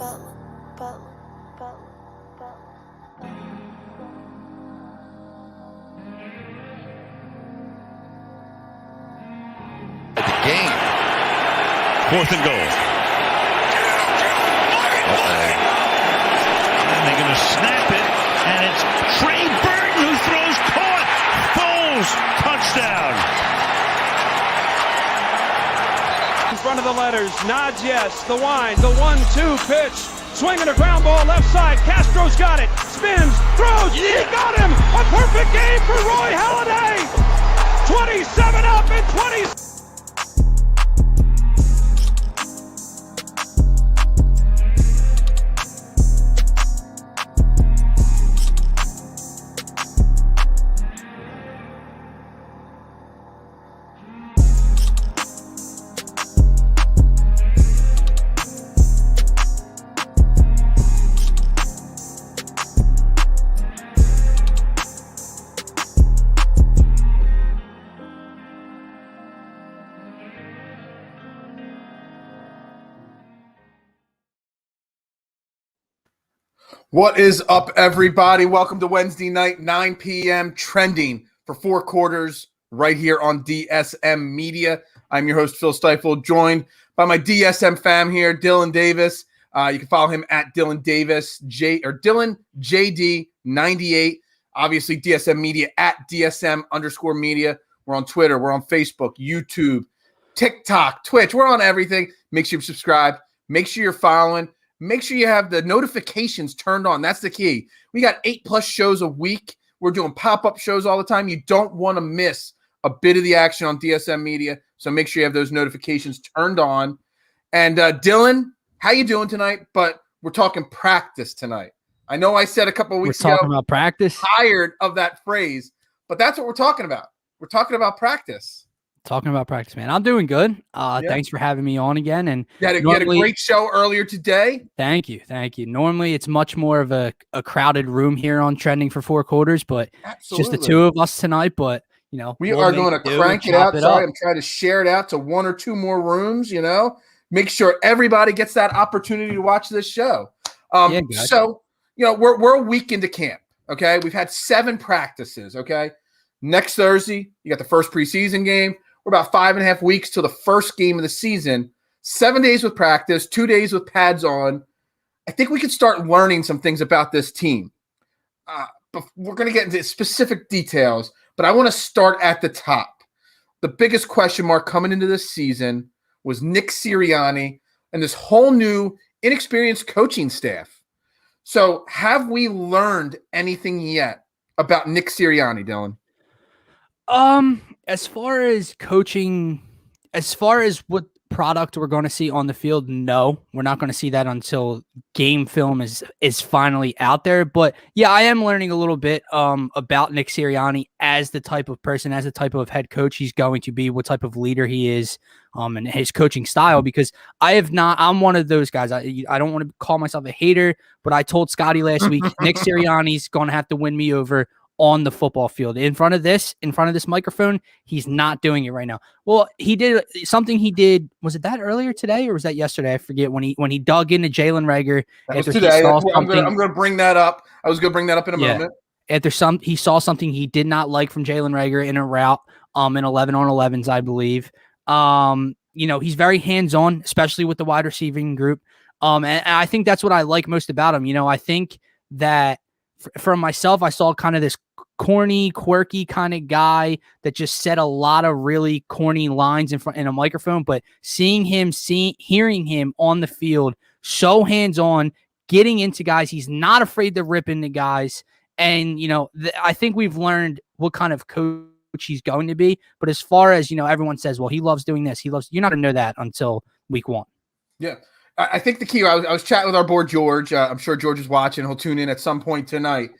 The game. 4th and goal. And they're going to snap it, and it's Trey Burton who throws caught. Foles, touchdown. In front of the letters, nods yes, the wind, the 1-2 pitch, swinging a ground ball left side, Castro's got it, spins, throws, he got him, a perfect game for Roy Halladay, 27 up and 20. What is up, everybody? Welcome to Wednesday night, 9 p.m. Trending for 4 quarters right here on DSM Media. I'm your host, Phil Stiefel, joined by my DSM fam here, Dylan Davis. You can follow him at Dylan Davis, Dylan JD98. Obviously, DSM Media at DSM_media. We're on Twitter. We're on Facebook, YouTube, TikTok, Twitch. We're on everything. Make sure you subscribe. Make sure you're following. Make sure you have the notifications turned on. That's the key. We got 8+ shows a week. We're doing pop-up shows all the time. You don't want to miss a bit of the action on DSM Media, so make sure you have those notifications turned on. And Dylan, how you doing tonight? But we're talking practice tonight. I know I said a couple of weeks ago. We're talking about practice. Tired of that phrase, but that's what we're talking about. We're talking about practice. Talking about practice, man. I'm doing good. Thanks for having me on again. And you had a great show earlier today. Thank you. Normally, it's much more of a crowded room here on Trending for 4 quarters, but it's just the two of us tonight. But, we are going to crank it out. Sorry, I'm trying to share it out to 1 or 2 more rooms, Make sure everybody gets that opportunity to watch this show. So, we're a week into camp, okay? We've had 7 practices, okay? Next Thursday, you got the first preseason game. We're about 5.5 weeks till the first game of the season. 7 days with practice, 2 days with pads on. I think we could start learning some things about this team. But we're going to get into specific details, but I want to start at the top. The biggest question mark coming into this season was Nick Sirianni and this whole new inexperienced coaching staff. So have we learned anything yet about Nick Sirianni, Dylan? As far as coaching, as far as what product we're going to see on the field, no, we're not going to see that until game film is finally out there. But yeah, I am learning a little bit about Nick Sirianni as the type of person, as the type of head coach he's going to be, what type of leader he is, and his coaching style. Because I'm one of those guys. I don't want to call myself a hater, but I told Scotty last week, Nick Sirianni's going to have to win me over on the football field. In front of this microphone, he's not doing it right now. Well, he did something was it that earlier today or was that yesterday? I forget, when he dug into Jalen Reagor. That was today. I'm going to bring that up. I was going to bring that up in a moment. After he saw something he did not like from Jalen Reagor in a route in 11-on-11s, I believe. He's very hands-on, especially with the wide receiving group. And I think that's what I like most about him. I think that from myself, I saw kind of this corny, quirky kind of guy that just said a lot of really corny lines in a microphone, but hearing him on the field, so hands-on, getting into guys, he's not afraid to rip into guys. And, I think we've learned what kind of coach he's going to be. But as far as, everyone says, well, he loves doing this. You're not going to know that until week 1. Yeah. I think the key, I was chatting with our board, George. I'm sure George is watching. He'll tune in at some point tonight.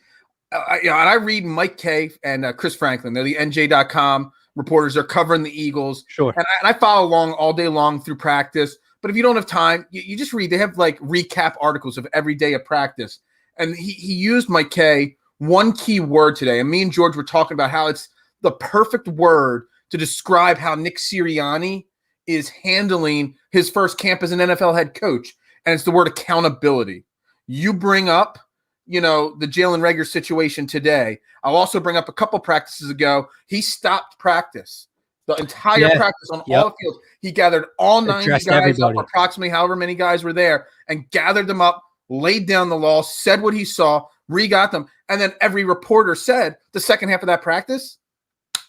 And I read Mike Kay and Chris Franklin. They're the NJ.com reporters. They're covering the Eagles. Sure. And I follow along all day long through practice. But if you don't have time, you just read. They have like recap articles of every day of practice. And he used, Mike Kay, one key word today. And me and George were talking about how it's the perfect word to describe how Nick Sirianni is handling his first camp as an NFL head coach. and it's the word accountability. You bring up, the Jalen Reagor situation today. I'll also bring up a couple practices ago. He stopped practice, the entire practice on all the fields. He gathered all 90 guys up, approximately however many guys were there, and gathered them up, laid down the law, said what he saw, re-got them, and then every reporter said the second half of that practice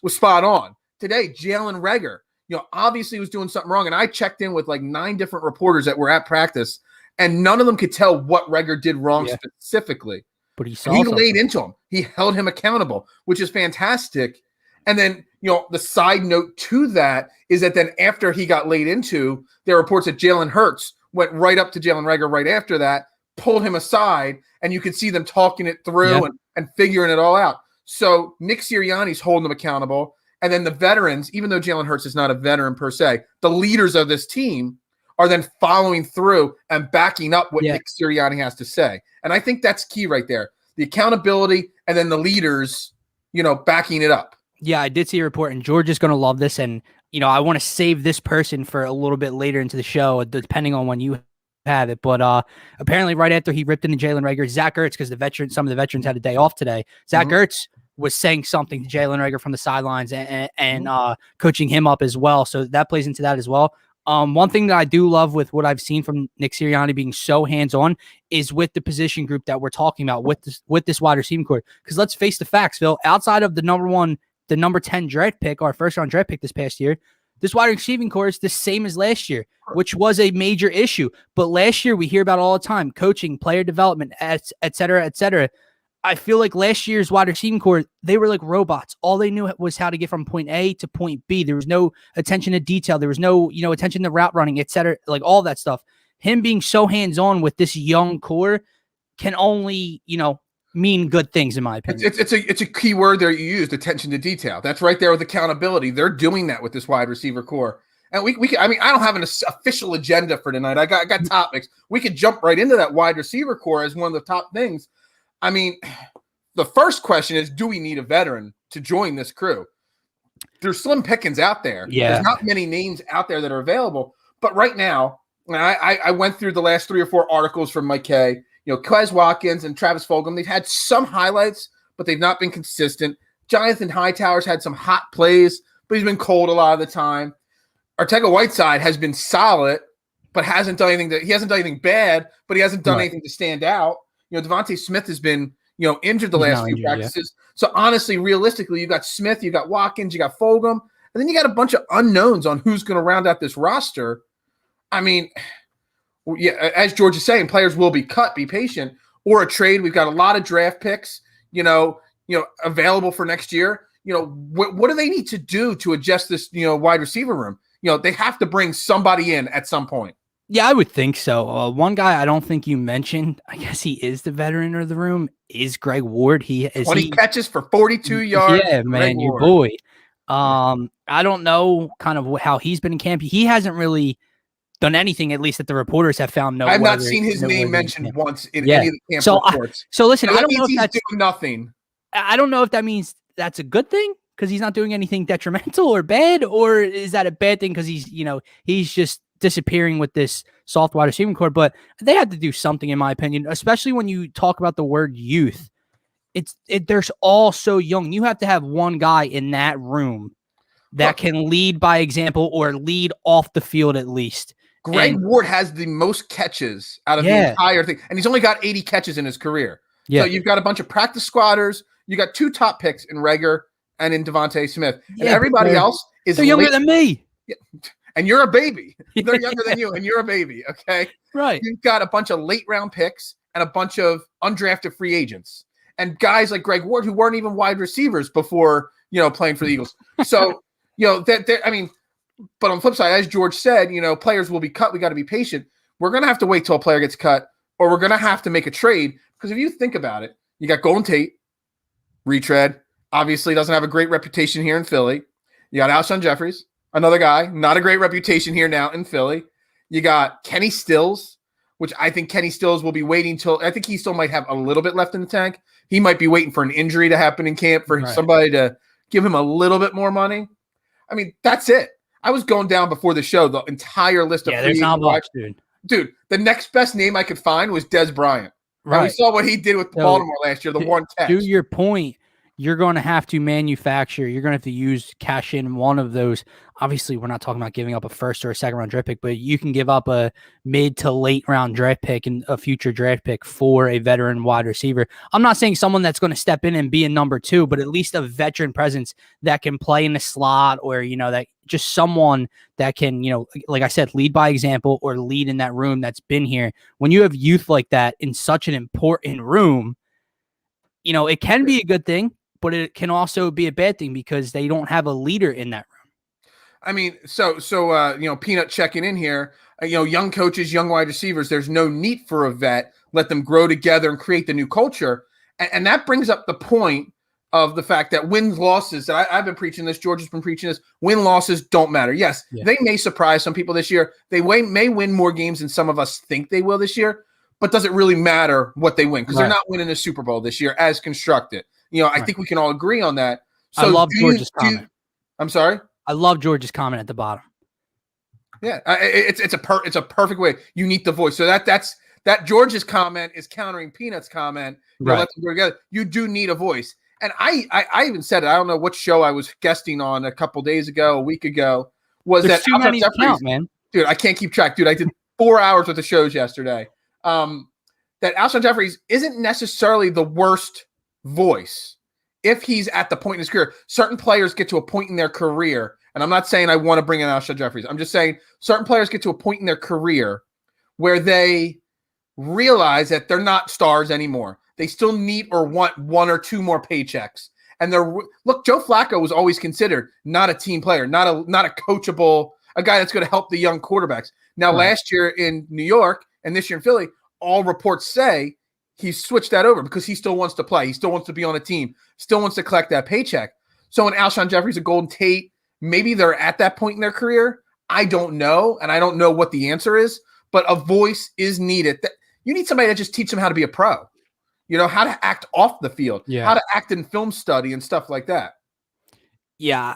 was spot on. Today, Jalen Reagor, obviously was doing something wrong, and I checked in with like 9 different reporters that were at practice, and none of them could tell what Reagor did wrong specifically. But he laid into him. He held him accountable, which is fantastic. And then, the side note to that is that then after he got laid into, there are reports that Jalen Hurts went right up to Jalen Reagor right after that, pulled him aside, and you could see them talking it through and figuring it all out. So Nick Sirianni's holding them accountable. And then the veterans, even though Jalen Hurts is not a veteran per se, the leaders of this team are then following through and backing up what Nick Sirianni has to say. And I think that's key right there. The accountability and then the leaders, backing it up. Yeah, I did see a report, and George is going to love this. And, I want to save this person for a little bit later into the show, depending on when you have it. But apparently right after he ripped into Jalen Reagor, Zach Ertz, because some of the veterans had a day off today, Zach Ertz was saying something to Jalen Reagor from the sidelines and coaching him up as well. So that plays into that as well. One thing that I do love with what I've seen from Nick Sirianni being so hands-on is with the position group that we're talking about with this wide receiving core. Because let's face the facts, Phil, outside of the number 10 draft pick, our first round draft pick this past year, this wide receiving core is the same as last year, which was a major issue. But last year we hear about all the time, coaching, player development, et cetera, et cetera. I feel like last year's wide receiving core, they were like robots. All they knew was how to get from point A to point B. There was no attention to detail. There was no, attention to route running, et cetera, like all that stuff. Him being so hands-on with this young core can only, mean good things, in my opinion. It's a key word there you used, attention to detail. That's right there with accountability. They're doing that with this wide receiver core. And I don't have an official agenda for tonight. I got topics. We could jump right into that wide receiver core as one of the top things. I mean, the first question is, do we need a veteran to join this crew? There's slim pickings out there. Yeah. There's not many names out there that are available. But right now, I went through the last 3 or 4 articles from Mike Kay. Quez Watkins and Travis Fulgham, they've had some highlights, but they've not been consistent. Jonathan Hightower's had some hot plays, but he's been cold a lot of the time. Arcega-Whiteside has been solid, but hasn't done anything. He hasn't done anything bad, but he hasn't done anything to stand out. Devontae Smith has been, injured the last few practices. Yeah. So honestly, realistically, you got Smith, you got Watkins, you got Fulgham, and then you got a bunch of unknowns on who's going to round out this roster. I mean, as George is saying, players will be cut, be patient, or a trade. We've got a lot of draft picks, available for next year. What do they need to do to adjust this, wide receiver room? They have to bring somebody in at some point. Yeah, I would think so. One guy I don't think you mentioned, I guess he is the veteran of the room, is Greg Ward. He is 20 catches for 42 yards. Yeah, man, your boy. I don't know kind of how he's been in camp. He hasn't really done anything, at least that the reporters have found. I've not seen his name mentioned once in any of the camp reports. So listen, I don't know if that's doing nothing. I don't know if that means that's a good thing because he's not doing anything detrimental or bad, or is that a bad thing because he's just disappearing with this soft wide receiving core. But they have to do something, in my opinion, especially when you talk about the word youth. They're all so young. You have to have one guy in that room that can lead by example or lead off the field at least. Greg Ward has the most catches out of the entire thing, and he's only got 80 catches in his career. Yeah. So you've got a bunch of practice squatters. You got 2 top picks in Reagor and in Devontae Smith, and everybody else is younger than me. Yeah. And you're a baby. They're younger than you, and you're a baby. Okay, right. You've got a bunch of late round picks and a bunch of undrafted free agents, and guys like Greg Ward who weren't even wide receivers before playing for the Eagles. So but on the flip side, as George said, players will be cut. We got to be patient. We're gonna have to wait till a player gets cut, or we're gonna have to make a trade. Because if you think about it, you got Golden Tate, retread. Obviously, doesn't have a great reputation here in Philly. You got Alshon Jeffries. Another guy, not a great reputation here now in Philly. You got Kenny Stills, which I think Kenny Stills will be waiting till – I think he still might have a little bit left in the tank. He might be waiting for an injury to happen in camp for somebody to give him a little bit more money. I mean, that's it. I was going down before the show, the entire list of there's not much, dude. dude, the next best name I could find was Des Bryant. Right. And we saw what he did with Baltimore last year, the one catch. To your point, you're going to have to manufacture. You're going to have to cash in one of those. Obviously, we're not talking about giving up a first or a second round draft pick, but you can give up a mid to late round draft pick and a future draft pick for a veteran wide receiver. I'm not saying someone that's going to step in and be a number 2, but at least a veteran presence that can play in the slot, or, that just someone that can, like I said, lead by example or lead in that room that's been here. When you have youth like that in such an important room, it can be a good thing, but it can also be a bad thing because they don't have a leader in that room. I mean, so Peanut checking in here, young coaches, young wide receivers, there's no need for a vet. Let them grow together and create the new culture. And that brings up the point of the fact that wins, losses, I've been preaching this, George has been preaching this, win, losses don't matter. Yes, They may surprise some people this year. They may win more games than some of us think they will this year, but does it really matter what they win? Because they're not winning a Super Bowl this year as constructed. I think we can all agree on that. So I love George's comment. I'm sorry? I love George's comment at the bottom. Yeah, it's a perfect way. You need the voice. So that George's comment is countering Peanut's comment. Let them go together. You do need a voice. And I even said it. I don't know what show I was guesting on a couple days ago, a week ago. There's that too many to count, man. Dude, I can't keep track. Dude, I did 4 hours with the shows yesterday. That Alshon Jeffries isn't necessarily the worst voice if he's at the point in his career. Certain players get to a point in their career, and I'm not saying I want to bring in Alshon Jeffries. I'm just saying certain players get to a point in their career where they realize that they're not stars anymore. They still need or want 1 or 2 more paychecks. And look, Joe Flacco was always considered not a team player, not a coachable, a guy that's going to help the young quarterbacks. Now, last year in New York and this year in Philly, all reports say he's switched that over because he still wants to play. He still wants to be on a team, still wants to collect that paycheck. So in Alshon Jeffries, a Golden Tate, maybe they're at that point in their career. I don't know, and I don't know what the answer is, but a voice is needed. You need somebody to just teach them how to be a pro, how to act off the field, how to act in film study and stuff like that. Yeah.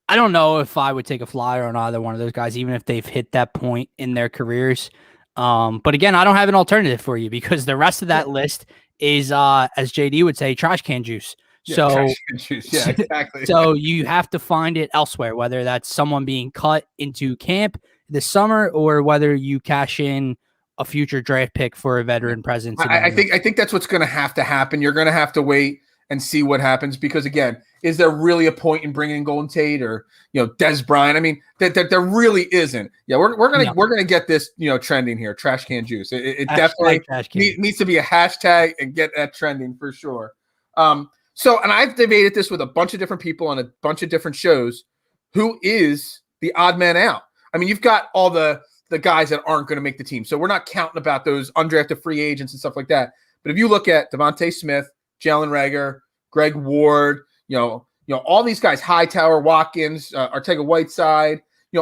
I don't know if I would take a flyer on either one of those guys, even if they've hit that point in their careers. But again, I don't have an alternative for you because the rest of that list is, as JD would say, trash can juice. So, trash can juice. Yeah, exactly. So you have to find it elsewhere, whether that's someone being cut into camp this summer or whether you cash in a future draft pick for a veteran presence. I think that's what's going to happen. You're going to have to wait and see what happens because, again, is there really a point in bringing Golden Tate or Des Bryant? I mean, there really isn't. Yeah, we're gonna get this trending here. Trash can juice. It definitely needs to be a hashtag and get that trending for sure. So, and I've debated this with a bunch of different people on a bunch of different shows. Who is the odd man out? I mean, you've got all the guys that aren't going to make the team, so we're not counting about those undrafted free agents and stuff like that. But if you look at Devontae Smith, Jalen Reagor, Greg Ward, all these guys, Hightower, Watkins, Ortega-Whiteside,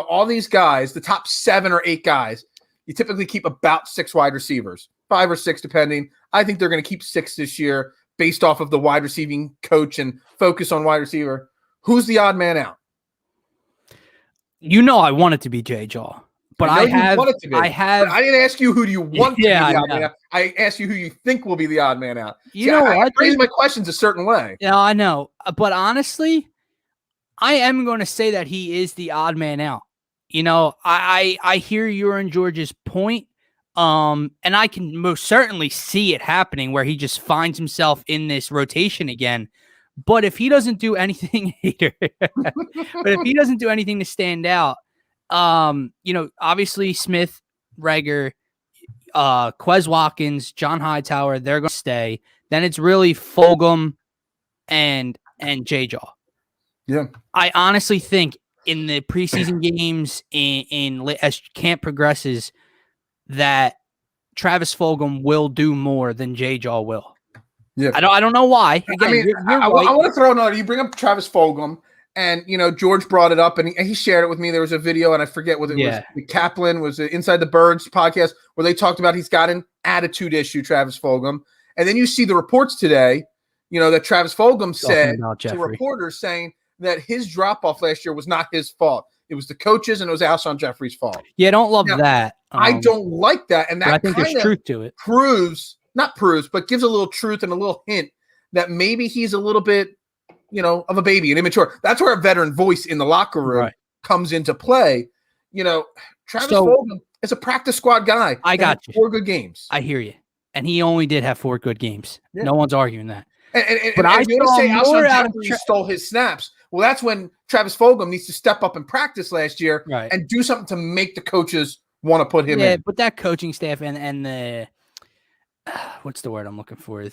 all these guys, the top 7 or 8 guys, you typically keep about 6 wide receivers, 5 or 6 depending. I think they're going to keep 6 this year based off of the wide receiving coach and focus on wide receiver. Who's the odd man out? I want it to be Jay Jaw. But I didn't ask you who do you want to be the odd man out. I asked you who you think will be the odd man out. I phrase my questions a certain way. Yeah, I know. But honestly, I am going to say that he is the odd man out. I hear your and George's point. And I can most certainly see it happening where he just finds himself in this rotation again. But if he doesn't do anything to stand out, obviously Smith, Reagor, Quez Watkins, John Hightower, they're going to stay. Then it's really Fulgham and J-Jaw. Yeah. I honestly think in the preseason games as camp progresses that Travis Fulgham will do more than J-Jaw will. Yeah. I don't know why. Again, I want to throw another. You bring up Travis Fulgham. And, George brought it up and he shared it with me. There was a video and I forget whether it was Kaplan, was it Inside the Birds podcast where they talked about he's got an attitude issue, Travis Fulgham. And then you see the reports today, that Travis Fulgham said to reporters saying that his drop-off last year was not his fault. It was the coaches, and it was Alshon Jeffrey's fault. Yeah, I don't love Now, that. I don't like that, and but I that think there's kind of truth to it. but gives a little truth and a little hint that maybe he's a little bit, of a baby and immature. That's where a veteran voice in the locker room comes into play. Travis Fulgham is a practice squad guy. I got you. 4 good games. I hear you. And he only did have 4 good games. Yeah. No one's arguing that. But I want to say Alshon Jeffrey stole his snaps. Well, that's when Travis Fulgham needs to step up in practice last year and do something to make the coaches want to put him in. Yeah, but that coaching staff and the what's the word I'm looking for?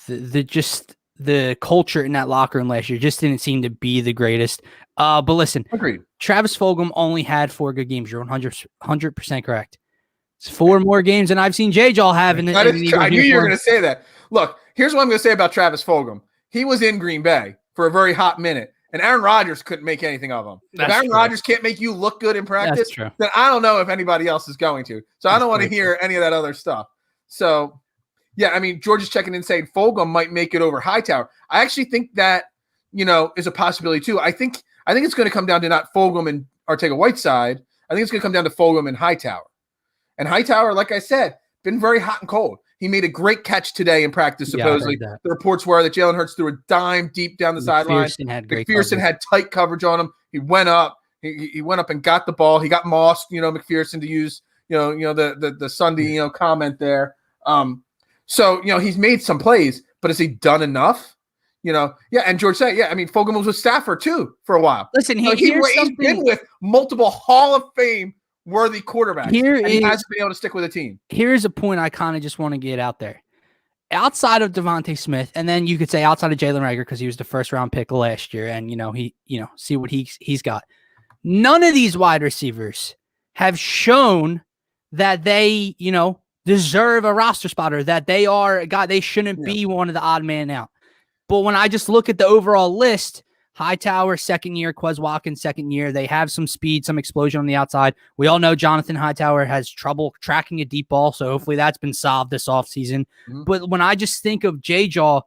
The culture in that locker room last year just didn't seem to be the greatest. But listen, agreed. Travis Fulgham only had 4 good games. You're 100% correct. It's 4 more games than I've seen J-Jaw have. I knew you were going to say that. Look, here's what I'm going to say about Travis Fulgham. He was in Green Bay for a very hot minute, and Aaron Rodgers couldn't make anything of him. If Aaron Rodgers can't make you look good in practice, then I don't know if anybody else is going to. So I don't want to hear any of that other stuff. So, yeah, I mean, George is checking in saying Fulgham might make it over Hightower. I actually think that, is a possibility too. I think it's going to come down to not Fulgham and Ortega-Whiteside. I think it's going to come down to Fulgham and Hightower. And Hightower, like I said, been very hot and cold. He made a great catch today in practice, supposedly. The reports were that Jalen Hurts threw a dime deep down the sideline. McPherson had tight coverage on him. He went up. He went up and got the ball. He got mossed, McPherson, to use, the Sunday, comment there. So, he's made some plays, but has he done enough? And George said, I mean, Fulgham was with Stafford too for a while. Listen, he's been with multiple Hall of Fame worthy quarterbacks. He hasn't been able to stick with a team. Here's a point I kind of just want to get out there. Outside of Devontae Smith, and then you could say outside of Jalen Reagor, because he was the first round pick last year, and see what he's got. None of these wide receivers have shown that they, deserve a roster spot, or that they are a guy. They shouldn't be one of the odd man out. But when I just look at the overall list, Hightower, 2nd year, Quez Watkins, 2nd year. They have some speed, some explosion on the outside. We all know Jonathan Hightower has trouble tracking a deep ball, so hopefully that's been solved this offseason. Mm-hmm. But when I just think of J-Jaw,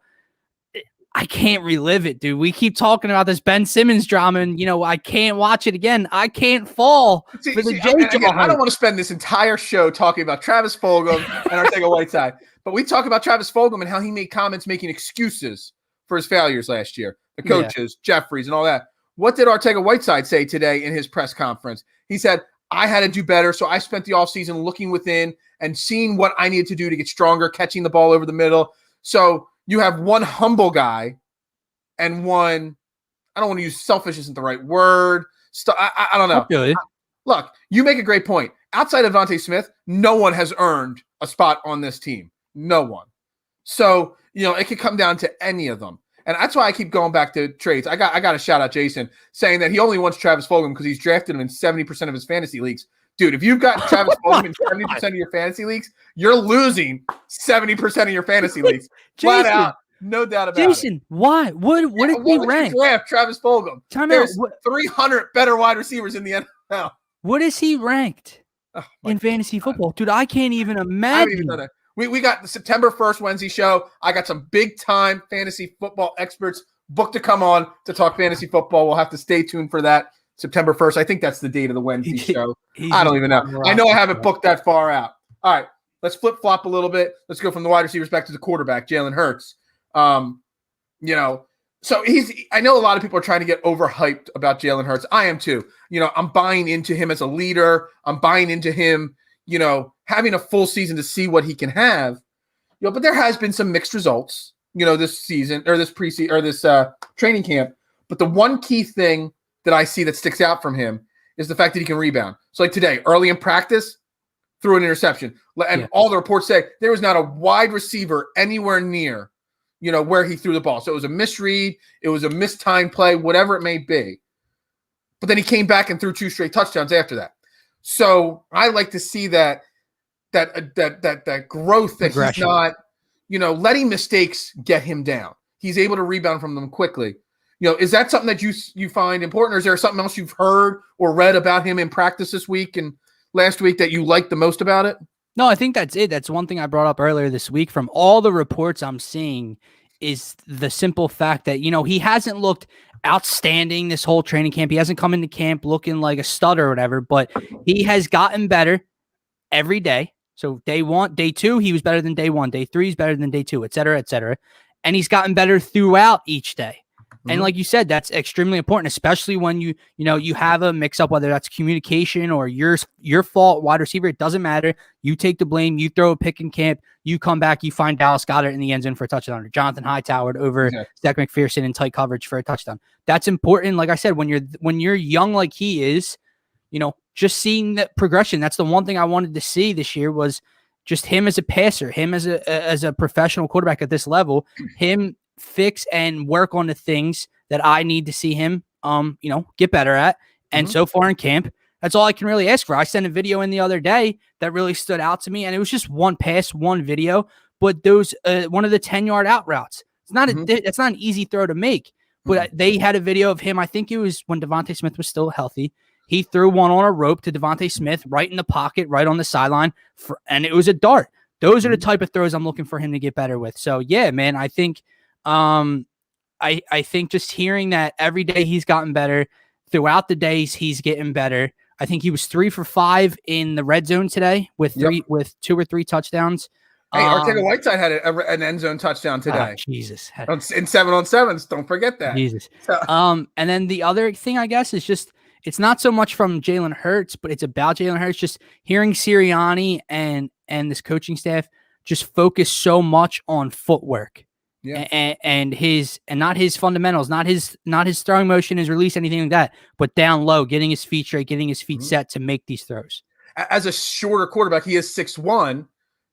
I can't relive it, dude. We keep talking about this Ben Simmons drama, and, I can't watch it again. I can't fall for the J-Jaw. I don't want to spend this entire show talking about Travis Fulgham and Ortega-Whiteside, but we talk about Travis Fulgham and how he made comments making excuses for his failures last year. The coaches, Jeffries, and all that. What did Ortega-Whiteside say today in his press conference? He said, I had to do better, so I spent the offseason looking within and seeing what I needed to do to get stronger, catching the ball over the middle. So you have one humble guy and one, I don't want to use selfish isn't the right word. I don't know. Really? Look, you make a great point. Outside of Devontae Smith, no one has earned a spot on this team. No one. So, it could come down to any of them. And that's why I keep going back to trades. I got to shout out Jason saying that he only wants Travis Fulgham because he's drafted him in 70% of his fantasy leagues. Dude, if you've got Travis Fulgham in 70% of your fantasy leagues, you're losing 70% of your fantasy leagues. Flat out, no doubt about it. Jason, why? What did he rank? Draft Travis Fulgham. There's 300 better wide receivers in the NFL. What is he ranked in fantasy football? Dude, I can't even imagine. We got the September 1st Wednesday show. I got some big-time fantasy football experts booked to come on to talk fantasy football. We'll have to stay tuned for that September 1st. I think that's the date of the Wednesday show. I don't even know. I know I haven't booked that far out. All right, let's flip-flop a little bit. Let's go from the wide receivers back to the quarterback, Jalen Hurts. So I know a lot of people are trying to get overhyped about Jalen Hurts. I am too. I'm buying into him as a leader. I'm buying into him, having a full season to see what he can have, but there has been some mixed results, this season or this preseason or this training camp. But the one key thing that I see that sticks out from him is the fact that he can rebound. So like today, early in practice, threw an interception. And all the reports say there was not a wide receiver anywhere near, where he threw the ball. So it was a misread. It was a mistimed play, whatever it may be. But then he came back and threw 2 straight touchdowns after that. So I like to see that growth, that he's not, letting mistakes get him down. He's able to rebound from them quickly. Is that something that you find important, or is there something else you've heard or read about him in practice this week and last week that you like the most about it? No, I think that's it. That's one thing I brought up earlier this week. From all the reports I'm seeing is the simple fact that, he hasn't looked outstanding this whole training camp. He hasn't come into camp looking like a stud or whatever, but he has gotten better every day. So day 1, day 2, he was better than day 1. Day 3, he's better than day 2, et cetera, et cetera. And he's gotten better throughout each day. And like you said, that's extremely important, especially when you have a mix up, whether that's communication or your fault, wide receiver, it doesn't matter. You take the blame, you throw a pick in camp, you come back, you find Dallas Goedert in the end zone for a touchdown, or Jonathan Hightower over Zach McPherson in tight coverage for a touchdown. That's important. Like I said, when you're young like he is, just seeing that progression. That's the one thing I wanted to see this year was just him as a passer, him as a professional quarterback at this level, him fix and work on the things that I need to see him, get better at. And so far in camp, that's all I can really ask for. I sent a video in the other day that really stood out to me, and it was just one pass, one video, but those one of the 10-yard out routes. It's not it's not an easy throw to make, but they had a video of him. I think it was when Devontae Smith was still healthy. He threw one on a rope to Devontae Smith right in the pocket, right on the sideline, and it was a dart. Those are the type of throws I'm looking for him to get better with. So yeah, man, I think I think just hearing that every day he's gotten better, throughout the days he's getting better. I think he was 3 for 5 in the red zone today with 2 or 3 touchdowns. Hey, Arcega-Whiteside had an end zone touchdown today. Jesus. In 7-on-7s, don't forget that. Jesus. And then the other thing, I guess, is just it's not so much from Jalen Hurts, but it's about Jalen Hurts. Just hearing Sirianni and this coaching staff just focus so much on footwork. Yeah. And not his fundamentals, not his throwing motion, his release, anything like that, but down low, getting his feet straight, getting his feet set to make these throws. As a shorter quarterback, he is 6'1".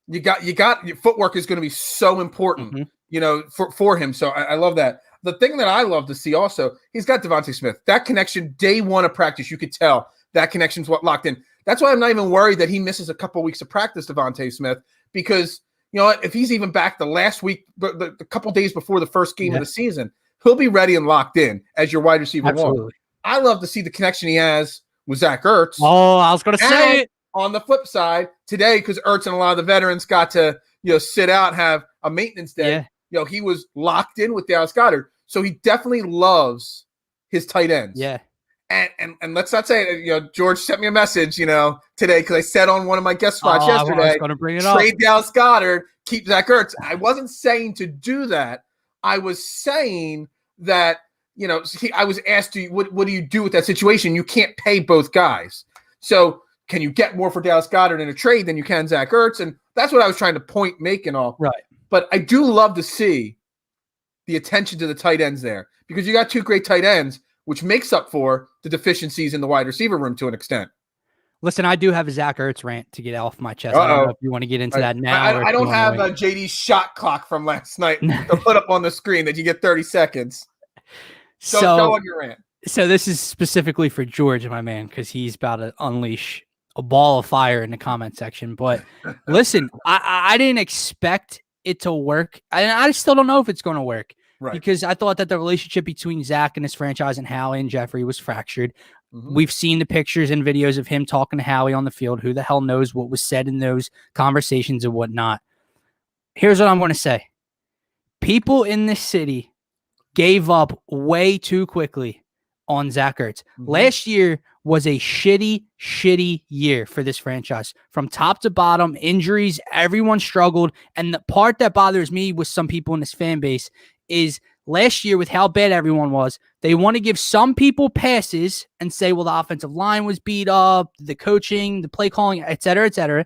You got your footwork is going to be so important, for him. So I love that. The thing that I love to see also, he's got Devontae Smith. That connection, day 1 of practice, you could tell that connection's what locked in. That's why I'm not even worried that he misses a couple weeks of practice, Devontae Smith, because you know what? If he's even back the last week, the couple days before the first game of the season, he'll be ready and locked in as your wide receiver. Absolutely. I love to see the connection he has with Zach Ertz. Oh, I was going to say it. On the flip side, today, because Ertz and a lot of the veterans got to sit out, have a maintenance day, he was locked in with Dallas Goedert. So he definitely loves his tight ends. Yeah. And let's not say, George sent me a message, today, because I said on one of my guest spots yesterday, I was going to bring it trade Dallas Goedert, keep Zach Ertz. I wasn't saying to do that. I was saying that, I was asked, what do you do with that situation? You can't pay both guys. So can you get more for Dallas Goedert in a trade than you can Zach Ertz? And that's what I was trying to make and all. Right. But I do love to see the attention to the tight ends there, because you got 2 great tight ends, which makes up for the deficiencies in the wide receiver room to an extent. Listen, I do have a Zach Ertz rant to get off my chest. I don't know if you want to get into that now. I don't have a JD shot clock from last night to put up on the screen that you get 30 seconds. So go on your rant. So this is specifically for George, my man, because he's about to unleash a ball of fire in the comment section. But listen, I didn't expect it to work. I still don't know if it's going to work. Right. Because I thought that the relationship between Zach and his franchise and Howie and Jeffrey was fractured. We've seen the pictures and videos of him talking to Howie on the field. Who the hell knows what was said in those conversations and whatnot. Here's what I'm going to say. People in this city gave up way too quickly on Zach Ertz. Last year was a shitty year for this franchise. From top to bottom, injuries, everyone struggled. And the part that bothers me with some people in this fan base is last year, with how bad everyone was, they want to give some people passes and say, well, the offensive line was beat up, the coaching, the play calling, et cetera, et cetera.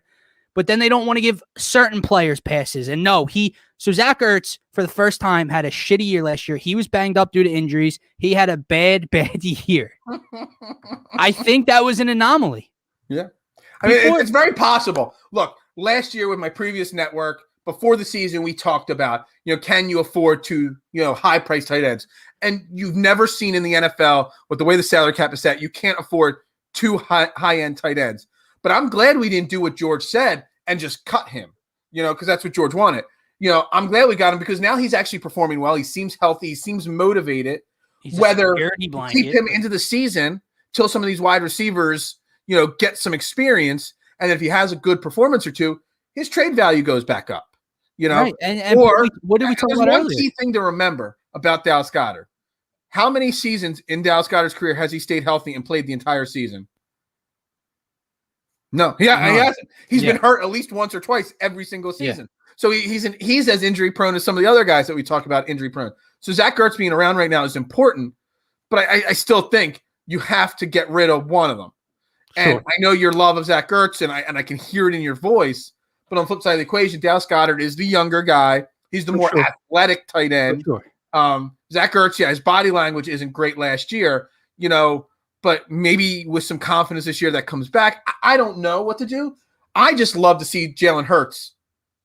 But then they don't want to give certain players passes. And so Zach Ertz, for the first time, had a shitty year last year. He was banged up due to injuries. He had a bad year. I think that was an anomaly. Yeah. I mean, it's very possible. Look, last year with my previous network, before the season, we talked about, can you afford to, high-priced tight ends? And you've never seen in the NFL, with the way the salary cap is set, you can't afford 2 high-end tight ends. But I'm glad we didn't do what George said and just cut him, because that's what George wanted. I'm glad we got him, because now he's actually performing well. He seems healthy. He seems motivated. Whether keep him into the season till some of these wide receivers, get some experience. And if he has a good performance or two, his trade value goes back up. Right. And what did we talk about earlier? One key thing to remember about Dallas Goedert. How many seasons in Dallas Goedert's career has he stayed healthy and played the entire season? No. He hasn't. He's been hurt at least once or twice every single season. Yeah. So he's as injury prone as some of the other guys that we talk about injury prone. So Zach Ertz being around right now is important, but I still think you have to get rid of one of them. And I know your love of Zach Ertz, and I can hear it in your voice. But on the flip side of the equation, Dallas Goedert is the younger guy. He's the more athletic tight end. Zach Ertz, his body language isn't great last year, but maybe with some confidence this year that comes back. I don't know what to do. I just love to see Jalen Hurts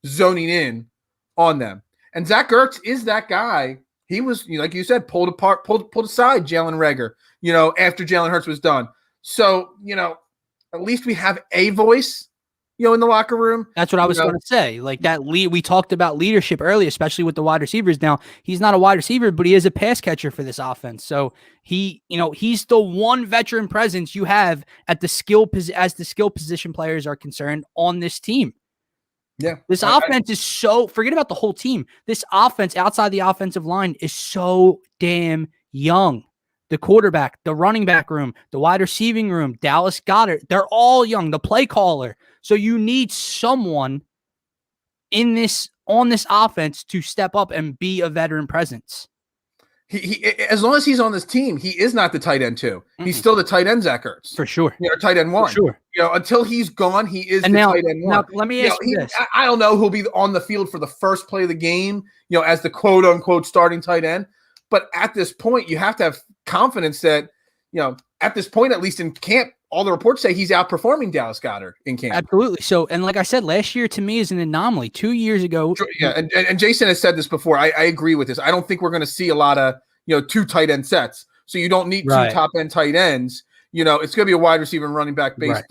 zoning in on them. And Zach Ertz is that guy. He was, like you said, pulled aside Jalen Reagor, after Jalen Hurts was done. So, at least we have a voice, in the locker room. That's what I was going to say. Like that we talked about leadership earlier, especially with the wide receivers. Now, he's not a wide receiver, but he is a pass catcher for this offense. So he's the one veteran presence you have at the skill position players are concerned on this team. Yeah. This offense is forget about the whole team. This offense outside the offensive line is so damn young. The quarterback, the running back room, the wide receiving room, Dallas Goedert, they're all young. The play caller. So you need someone on this offense to step up and be a veteran presence. He as long as he's on this team, he is not the tight end 2. He's still the tight end Zach Ertz. For sure. Tight end 1. For sure. Until he's gone, he is tight end 1. Now, let me ask you this. I don't know who'll be on the field for the first play of the game, as the quote unquote starting tight end. But at this point, you have to have confidence that, at this point, at least in camp, all the reports say he's outperforming Dallas Goedert in camp. Absolutely. So, and like I said, last year to me is an anomaly. 2 years ago. Yeah. And Jason has said this before. I agree with this. I don't think we're going to see a lot of, 2 tight end sets. So you don't need 2 top end tight ends. It's going to be a wide receiver and running back based,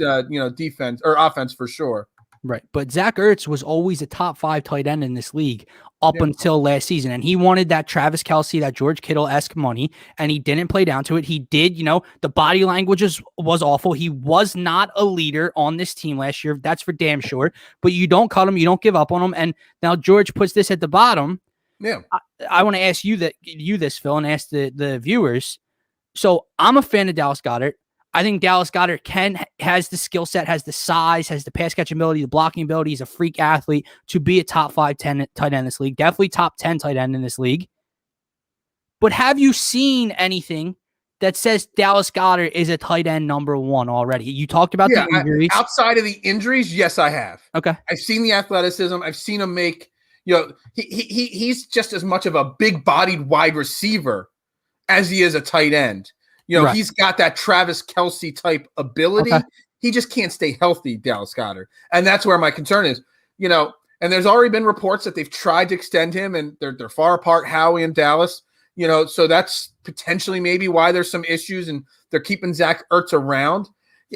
defense or offense for sure. Right. But Zach Ertz was always a top 5 tight end in this league up until last season. And he wanted that Travis Kelce, that George Kittle-esque money, and he didn't play down to it. He did, the body language was awful. He was not a leader on this team last year. That's for damn sure. But you don't cut him. You don't give up on him. And now George puts this at the bottom. Yeah. I want to ask you this, Phil, and ask the viewers. So I'm a fan of Dallas Goedert. I think Dallas Goedert has the skill set, has the size, has the pass catching ability, the blocking ability. He's a freak athlete to be a top 5, 10 tight end in this league. Definitely top 10 tight end in this league. But have you seen anything that says Dallas Goedert is a tight end number 1 already? You talked about the injuries. Outside of the injuries, yes, I have. Okay. I've seen the athleticism. I've seen him make, he's just as much of a big-bodied wide receiver as he is a tight end. He's got that Travis Kelce type ability. Okay. He just can't stay healthy, Dallas Goedert. And that's where my concern is, and there's already been reports that they've tried to extend him and they're far apart, Howie and Dallas, so that's potentially maybe why there's some issues and they're keeping Zach Ertz around.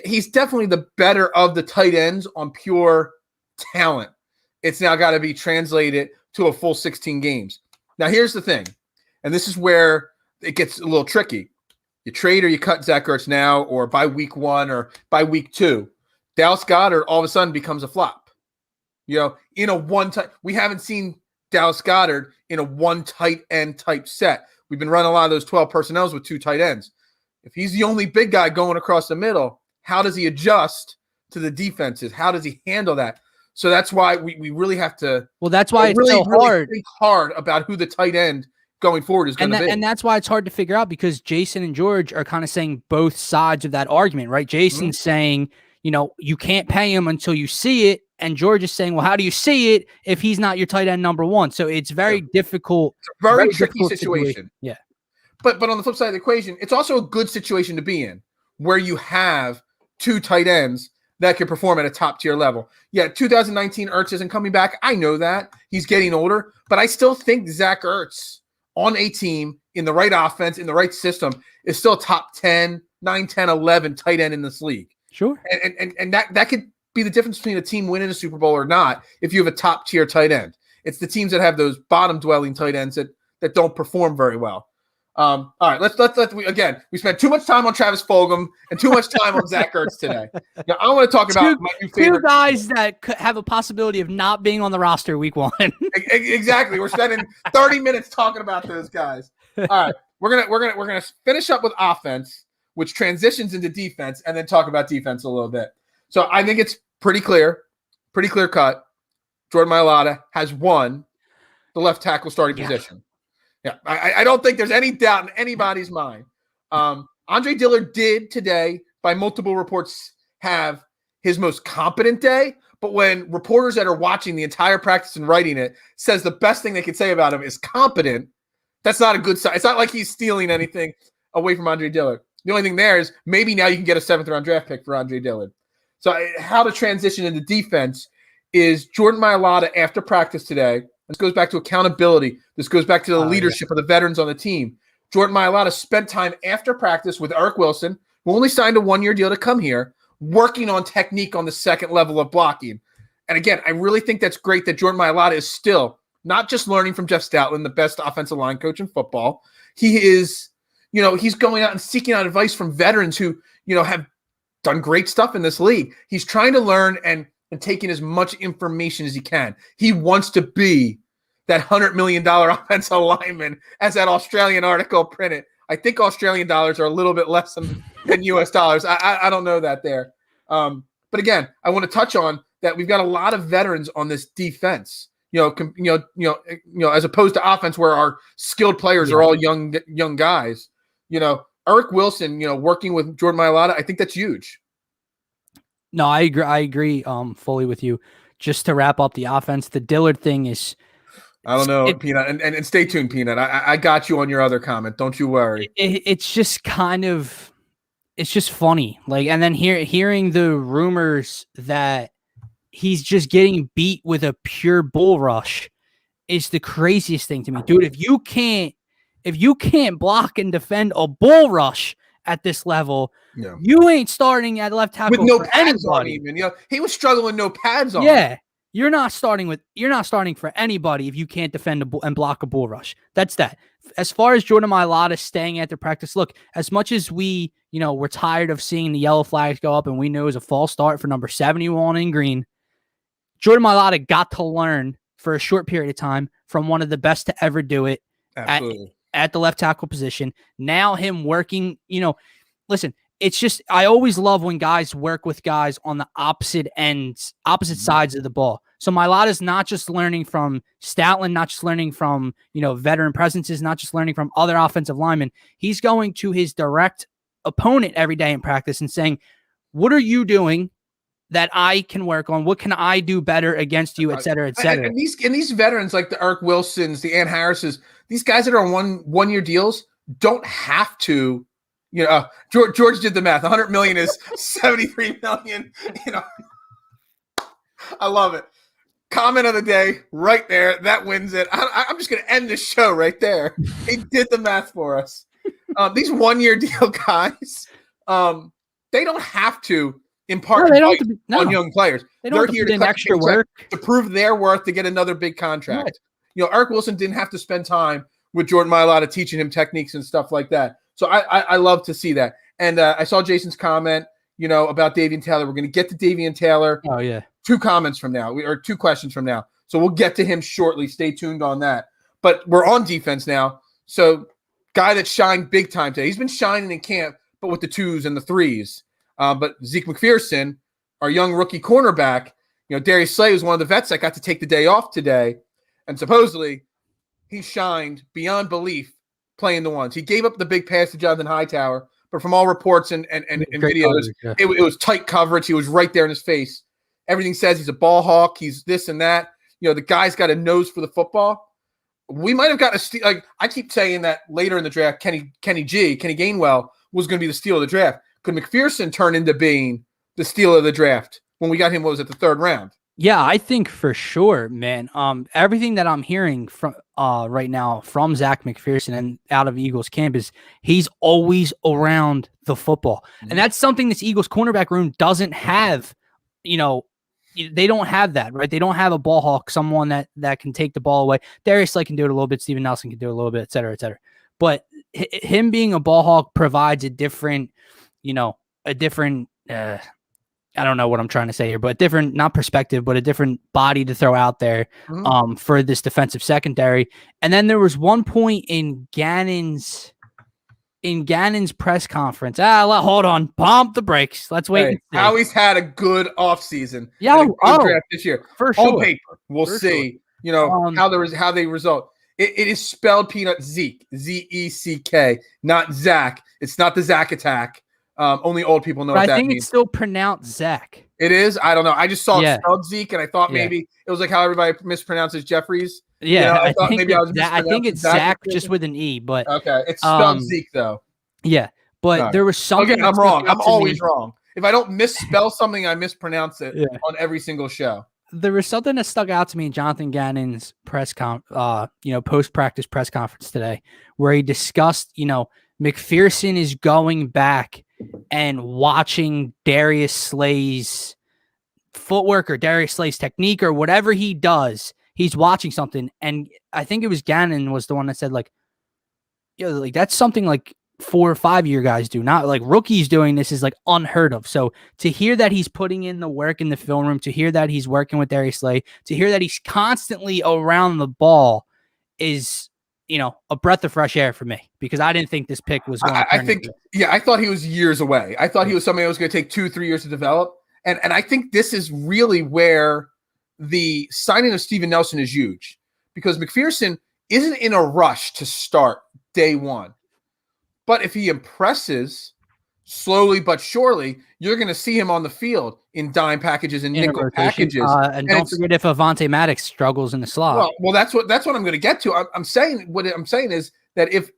He's definitely the better of the tight ends on pure talent. It's now got to be translated to a full 16 games. Now, here's the thing, and this is where it gets a little tricky. You trade or you cut Zach Ertz now or by week 1 or by week 2. Dallas Goedert all of a sudden becomes a flop. In a one tight, we haven't seen Dallas Goedert in a one tight end type set. We've been running a lot of those 12 personnels with 2 tight ends. If he's the only big guy going across the middle, how does he adjust to the defenses? How does he handle that? So that's why we really have to. Well, that's why it's so hard. Think hard about who the tight end going forward is going to be. And that's why it's hard to figure out because Jason and George are kind of saying both sides of that argument, right? Jason's saying, you can't pay him until you see it. And George is saying, well, how do you see it if he's not your tight end number 1? So it's very difficult. It's a very tricky situation. Yeah. But on the flip side of the equation, it's also a good situation to be in where you have 2 tight ends that can perform at a top tier level. Yeah, 2019 Ertz isn't coming back. I know that. He's getting older. But I still think Zach Ertz on a team in the right offense, in the right system, is still top 10, 9, 10, 11 tight end in this league. Sure. And that could be the difference between a team winning a Super Bowl or not if you have a top tier tight end. It's the teams that have those bottom dwelling tight ends that don't perform very well. All right, let's we spent too much time on Travis Fulgham and too much time on Zach Ertz today. Now, I want to talk about my new favorite 2 guys that have a possibility of not being on the roster week 1. Exactly. We're spending 30 minutes talking about those guys. All right, we're gonna finish up with offense, which transitions into defense, and then talk about defense a little bit. So I think it's pretty clear cut. Jordan Mailata has won the left tackle starting position. Yeah, I don't think there's any doubt in anybody's mind. Andre Dillard did today, by multiple reports, have his most competent day. But when reporters that are watching the entire practice and writing it says the best thing they can say about him is competent, that's not a good sign. It's not like he's stealing anything away from Andre Dillard. The only thing there is maybe now you can get a 7th-round draft pick for Andre Dillard. So how to transition into defense is Jordan Mailata after practice today. This goes back to accountability. This goes back to the leadership of the veterans on the team. Jordan Mailata spent time after practice with Eric Wilson, who only signed a 1-year deal to come here, working on technique on the second level of blocking. And again, I really think that's great that Jordan Mailata is still not just learning from Jeff Stoutland, the best offensive line coach in football. He is, he's going out and seeking out advice from veterans who, have done great stuff in this league. He's trying to learn and taking as much information as he can. He wants to be that $100 million offensive lineman, as that Australian article printed. I think Australian dollars are a little bit less than US dollars. I don't know that there. But again, I want to touch on that we've got a lot of veterans on this defense. As opposed to offense where our skilled players are all young guys. Eric Wilson, working with Jordan Mailata, I think that's huge. No, I agree fully with you. Just to wrap up the offense, the Dillard thing is, I don't know, Peanut, and stay tuned, Peanut. I got you on your other comment. Don't you worry. It's just it's just funny. And then hearing the rumors that he's just getting beat with a pure bull rush is the craziest thing to me, dude. If you can't block and defend a bull rush at this level, you ain't starting at left tackle with no for pads anybody. on even. He was struggling with no pads on. Yeah. You're not starting for anybody if you can't defend and block a bull rush. That's that. As far as Jordan Mailata staying at the practice, look, as much as we, we're tired of seeing the yellow flags go up and we know it was a false start for number 71 in green, Jordan Mailata got to learn for a short period of time from one of the best to ever do it at the left tackle position. Now him working, listen, it's just, I always love when guys work with guys on the opposite sides of the ball. So Mailata's not just learning from Stoutland, not just learning from, veteran presences, not just learning from other offensive linemen. He's going to his direct opponent every day in practice and saying, what are you doing that I can work on? What can I do better against you, et cetera, et cetera? And these veterans like the Eric Wilsons, the Ann Harrises, these guys that are on one-year deals don't have to, George did the math. 100 million is 73 million. I love it. Comment of the day right there. That wins it. I'm just going to end this show right there. He did the math for us. These 1-year deal guys, they don't have to impart on young players. They're here to extra work to prove their worth to get another big contract. Right. Eric Wilson didn't have to spend time with Jordan Mailata teaching him techniques and stuff like that. So I love to see that. And I saw Jason's comment, about Davian Taylor. We're going to get to Davian Taylor. Oh, yeah. 2 comments from now, or 2 questions from now. So we'll get to him shortly. Stay tuned on that. But we're on defense now. So guy that shined big time today. He's been shining in camp, but with the 2s and the 3s. But Zeke McPherson, our young rookie cornerback, Darius Slay was one of the vets that got to take the day off today. And supposedly he shined beyond belief playing the ones. He gave up the big pass to Jonathan Hightower, but from all reports and videos, it was tight coverage. He was right there in his face. Everything says he's a ball hawk. He's this and that. The guy's got a nose for the football. We might have gotten a steal. I keep saying that later in the draft, Kenny Gainwell was going to be the steal of the draft. Could McPherson turn into being the steal of the draft when we got him? What was it, the 3rd round? Yeah, I think for sure, man. Everything that I'm hearing from right now from Zach McPherson and out of Eagles camp is he's always around the football. Mm-hmm. And that's something this Eagles cornerback room doesn't have. They don't have that, right? They don't have a ball hawk, someone that can take the ball away. Darius Slay can do it a little bit. Steven Nelson can do it a little bit, et cetera, et cetera. But him being a ball hawk provides a different, I don't know what I'm trying to say here, but different, not perspective, but a different body to throw out there for this defensive secondary. And then there was one point in Gannon's in Gannon's press conference. Hold on. Pump the brakes. Let's wait. Hey, Howie's had a good offseason. Yeah, good draft this year. For On sure. paper, we'll For see. sure. How they result. It is spelled peanut Zeke, Zeck, not Zach. It's not the Zach attack. Only old people know what that means. I think it's still pronounced Zach. It is. I don't know. I just saw it spelled Zeke, and I thought maybe it was like how everybody mispronounces Jeffries. Yeah, I thought maybe I was. I think it's Zach just with an E, but okay, it's spelled Zeke though. Yeah, but there was something. Again, I'm wrong. I'm always wrong. If I don't misspell something, I mispronounce it on every single show. There was something that stuck out to me in Jonathan Gannon's post-practice press conference today, where he discussed, McPherson is going back and watching Darius Slay's footwork or Darius Slay's technique or whatever he does. He's watching something, and I think it was Gannon was the one that said, that's something like 4 or 5 year guys do, not like rookies doing this is like unheard of. So to hear that he's putting in the work in the film room, to hear that he's working with Darius Slay, to hear that he's constantly around the ball is, a breath of fresh air for me, because I didn't think this pick was going to I thought he was years away. I thought he was somebody that was going to take 2-3 years to develop. And I think this is really where the signing of Steven Nelson is huge, because McPherson isn't in a rush to start day one. But if he impresses slowly but surely, you're going to see him on the field in dime packages and nickel packages. And don't forget if Avonte Maddox struggles in the slot. Well, that's what I'm going to get to. I'm saying is that if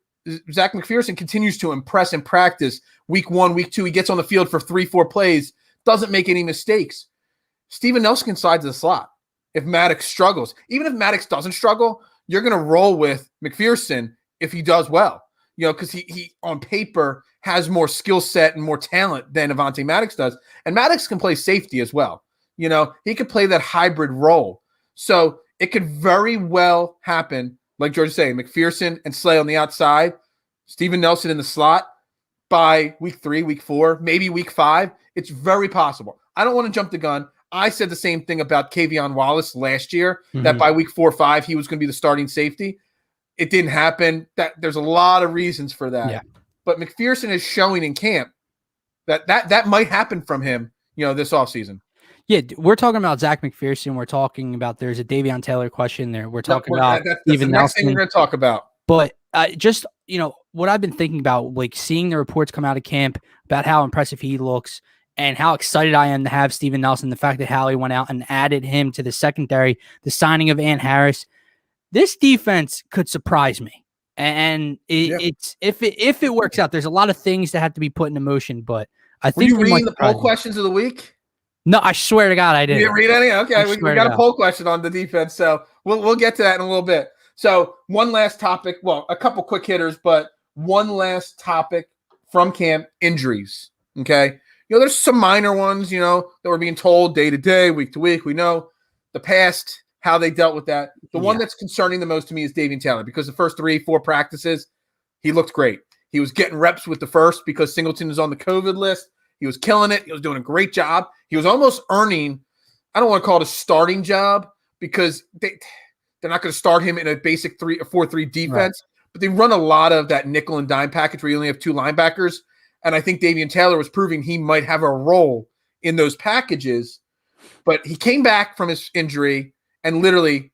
Zach McPherson continues to impress in practice, week 1, week 2, he gets on the field for 3-4 plays, doesn't make any mistakes, Steven Nelson can slide to the slot. If Maddox struggles, even if Maddox doesn't struggle, you're going to roll with McPherson if he does well. Because he on paper has more skill set and more talent than Avonte Maddox does. And Maddox can play safety as well. He could play that hybrid role. So it could very well happen, like George is saying, McPherson and Slay on the outside, Steven Nelson in the slot by week 3, week 4, maybe week 5. It's very possible. I don't want to jump the gun. I said the same thing about Kavion Wallace last year, that by week 4 or 5, he was going to be the starting safety. It didn't happen. There's a lot of reasons for that. Yeah. But McPherson is showing in camp that might happen from him, this offseason. Yeah, we're talking about Zach McPherson. We're talking about there's a Davion Taylor question there. We're talking about Steven Nelson. Next thing we're going to talk about. But just, what I've been thinking about, like seeing the reports come out of camp about how impressive he looks and how excited I am to have Steven Nelson, the fact that Howie went out and added him to the secondary, the signing of Ant Harris. This defense could surprise me. And it's if it works out, there's a lot of things that have to be put into motion, but I think you reading the poll questions of the week? No, I swear to God, I didn't. You didn't read any? Okay, we got a poll question on the defense, so we'll get to that in a little bit. So one last topic, well, a couple quick hitters, but one last topic from camp: injuries. Okay, there's some minor ones, that we're being told day to day, week to week. We know the past, how they dealt with that. The one that's concerning the most to me is Davion Taylor, because the first 3-4 practices, he looked great. He was getting reps with the first because Singleton was on the COVID list. He was killing it. He was doing a great job. He was almost earning, I don't want to call it a starting job, because they're not going to start him in a basic 4-3 defense, right. But they run a lot of that nickel and dime package where you only have 2 linebackers. And I think Davion Taylor was proving he might have a role in those packages. But he came back from his injury, and literally,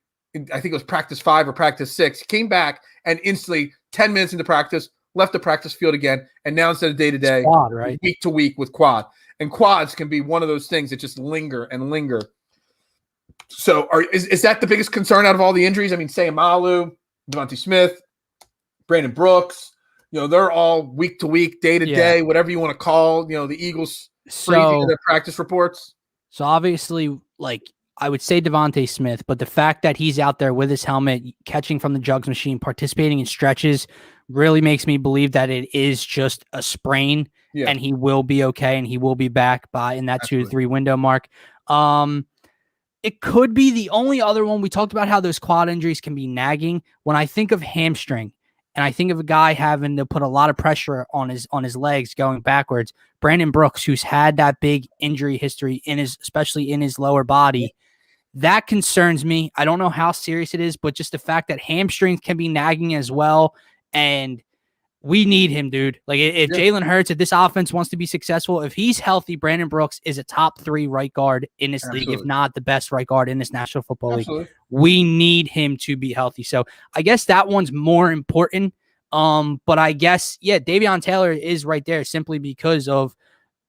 I think it was practice 5 or practice 6, he came back and instantly 10 minutes into practice, left the practice field again. And now instead of day-to-day, quad, right? Week to week with quad. And quads can be one of those things that just linger and linger. So is that the biggest concern out of all the injuries? I mean, Sayamalu, Devontae Smith, Brandon Brooks, they're all week to week, day to day, whatever you want to call, the Eagles freezing their practice reports. So obviously, I would say Devontae Smith, but the fact that he's out there with his helmet, catching from the jugs machine, participating in stretches, really makes me believe that it is just a sprain, and he will be okay, and he will be back in that 2 to 3 window mark. It could be the only other one. We talked about how those quad injuries can be nagging. When I think of hamstring, and I think of a guy having to put a lot of pressure on his legs going backwards, Brandon Brooks, who's had that big injury history especially in his lower body. That concerns me. I don't know how serious it is, but just the fact that hamstrings can be nagging as well. And we need him, dude. Like if Jalen Hurts, if this offense wants to be successful, if he's healthy, Brandon Brooks is a top 3 right guard in this league, if not the best right guard in this National Football League. We need him to be healthy. So I guess that one's more important. But I guess, Davion Taylor is right there simply because of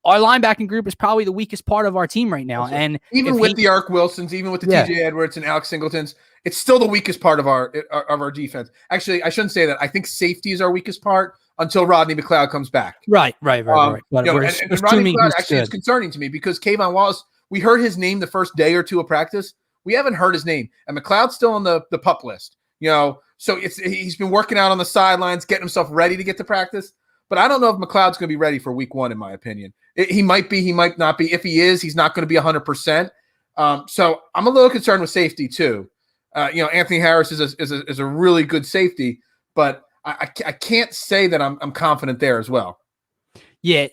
our linebacking group is probably the weakest part of our team right now. And even with the Ark Wilsons, even with the TJ Edwards and Alex Singletons, it's still the weakest part of our defense. Actually, I shouldn't say that. I think safety is our weakest part until Rodney McLeod comes back. Right. But Rodney McLeod actually is concerning to me because Kayvon Wallace, we heard his name the first day or two of practice. We haven't heard his name, and McLeod's still on the PUP list. So he's been working out on the sidelines, getting himself ready to get to practice. But I don't know if McLeod's going to be ready for week 1, in my opinion. He might be, he might not be. If he is, he's not going to be 100%. So I'm a little concerned with safety too. Anthony Harris is a really good safety, but I can't say that I'm confident there as well. Yeah,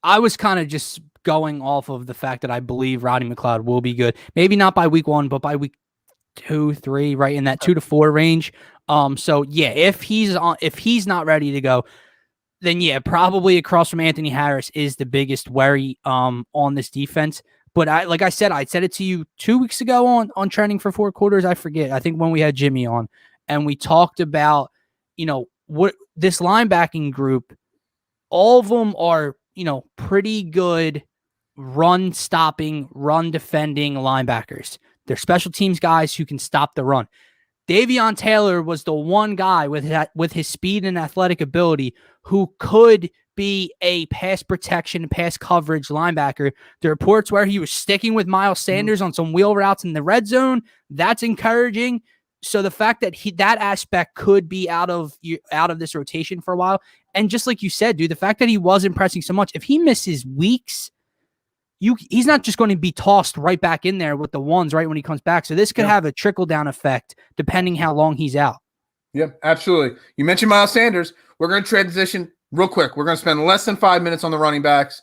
I was kind of just going off of the fact that I believe Rodney McLeod will be good. Maybe not by week 1, but by week 2, 3, right in that 2 to 4 range. If he's not ready to go, then probably across from Anthony Harris is the biggest worry on this defense. But I said it to you 2 weeks ago on Trending for 4 Quarters. I forget. I think when we had Jimmy on and we talked about, what this linebacking group, all of them are, pretty good run stopping, run defending linebackers. They're special teams guys who can stop the run. Davion Taylor was the one guy with his speed and athletic ability who could be a pass protection, pass coverage linebacker. The reports where he was sticking with Miles Sanders on some wheel routes in the red zone, that's encouraging. So the fact that that aspect could be out of this rotation for a while, and just like you said, dude, the fact that he wasn't pressing so much, if he misses weeks, he's not just going to be tossed right back in there with the ones right when he comes back. So this could have a trickle-down effect depending how long he's out. Yeah, absolutely. You mentioned Miles Sanders. We're going to transition real quick. We're going to spend less than 5 minutes on the running backs.